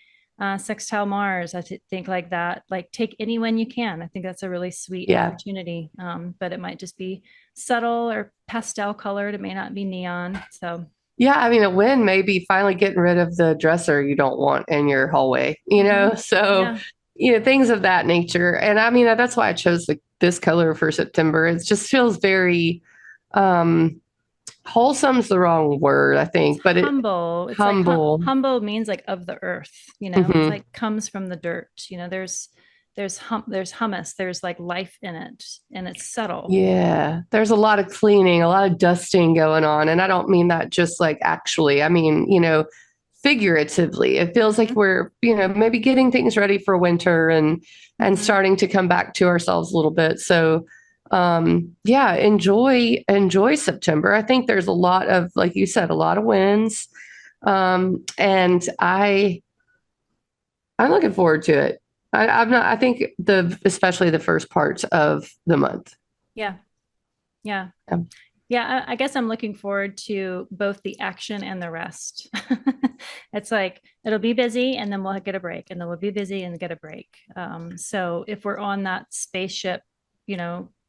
sextile Mars, I think, like that, like, take any when you can. I think that's a really sweet opportunity. But it might just be subtle or pastel colored. It may not be neon. So yeah, I mean, a win may be finally getting rid of the dresser you don't want in your hallway, so. Things of that nature. And I mean, that's why I chose this color for September. It just feels very, wholesome's the wrong word, I think, but humble. It's humble. Like, humble means, like, of the earth, it's like comes from the dirt. There's hummus, there's, like, life in it, and it's subtle. Yeah. There's a lot of cleaning, a lot of dusting going on. And I don't mean that just, like, actually, I mean, figuratively. It feels like we're, maybe getting things ready for winter and starting to come back to ourselves a little bit. So, enjoy September. I think there's a lot of, like you said, a lot of wins. And I'm looking forward to it. I think especially the first parts of the month. Yeah. I guess I'm looking forward to both the action and the rest. It's like, it'll be busy and then we'll get a break, and then we'll be busy and get a break. So if we're on that spaceship,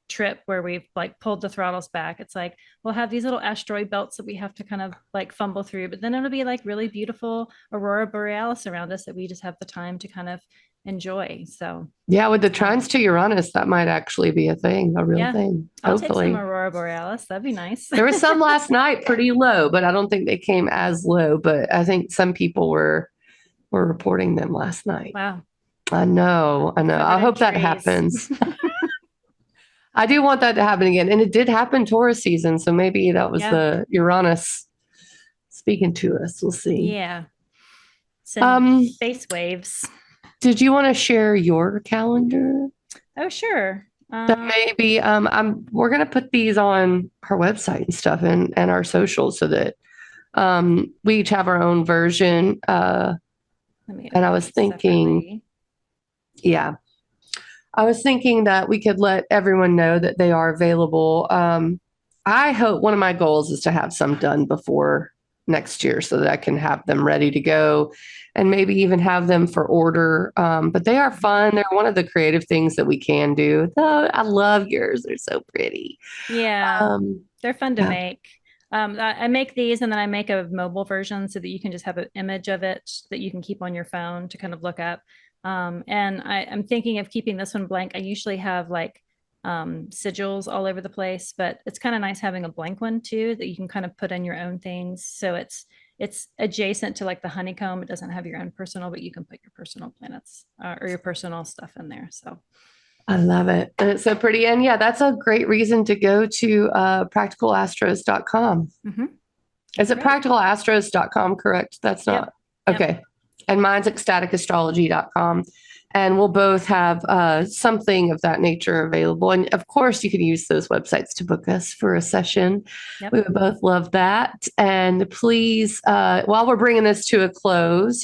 trip where we've, like, pulled the throttles back, it's like, we'll have these little asteroid belts that we have to kind of, like, fumble through, but then it'll be, like, really beautiful aurora borealis around us that we just have the time to kind of enjoy. So yeah, with the trines to Uranus, that might actually be a real thing. I'll take some aurora aurora borealis. That'd be nice. There was some last night, pretty low, but I don't think they came as low. But I think some people were reporting them last night. Wow. I know. I hope that happens. I do want that to happen again. And it did happen Taurus season. So maybe that was the Uranus speaking to us. We'll see. Yeah. Some space waves. Did you want to share your calendar? Oh, sure. That maybe we're going to put these on our website and stuff and our socials so that we each have our own version. And I was thinking, I was thinking that we could let everyone know that they are available. I hope one of my goals is to have some done before next year so that I can have them ready to go and maybe even have them for order. But they are fun. They're one of the creative things that we can do. Oh, I love yours. They're so pretty. Yeah, they're fun to make. I make these and then I make a mobile version so that you can just have an image of it that you can keep on your phone to kind of look up. And I'm thinking of keeping this one blank. I usually have like sigils all over the place, but it's kind of nice having a blank one too that you can kind of put in your own things. So it's adjacent to like the honeycomb. It doesn't have your own personal, but you can put your personal planets or your personal stuff in there. So I love it. And it's so pretty. And yeah, that's a great reason to go to practicalastros.com. Mm-hmm. Is it practicalastros.com, correct? That's not. Yep. Okay. Yep. And mine's ecstaticastrology.com. And we'll both have something of that nature available. And of course, you can use those websites to book us for a session. Yep. We would both love that. And please, while we're bringing this to a close,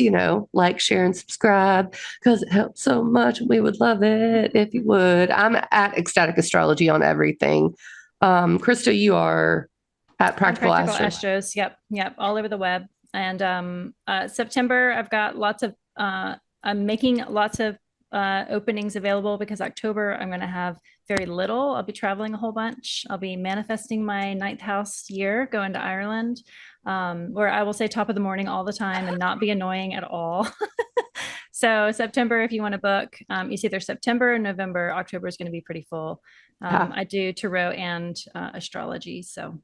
like, share, and subscribe because it helps so much. We would love it if you would. I'm at Ecstatic Astrology on everything. Christa, you are at Practical Astros. Yep. All over the web. And September, I've got lots of I'm making lots of openings available because October I'm going to have very little. I'll be traveling a whole bunch. I'll be manifesting my 9th house year going to Ireland, where I will say top of the morning all the time and not be annoying at all. So September, if you want to book, it's either September or November. October is going to be pretty full. I do tarot and astrology. So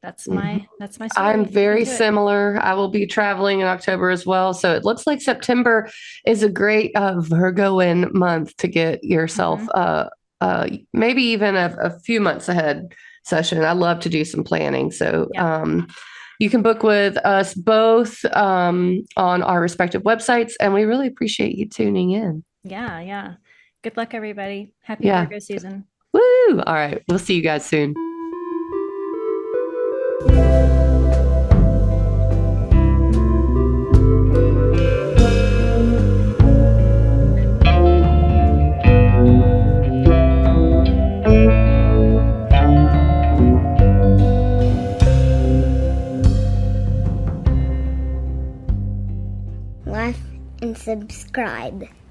that's my story. I'm very similar. I will be traveling in October as well. So it looks like September is a great Virgoan month to get yourself maybe even a few months ahead session. I love to do some planning. So you can book with us both on our respective websites. And we really appreciate you tuning in. Yeah. Good luck, everybody. Happy Virgo season. Woo! All right. We'll see you guys soon. Like and subscribe.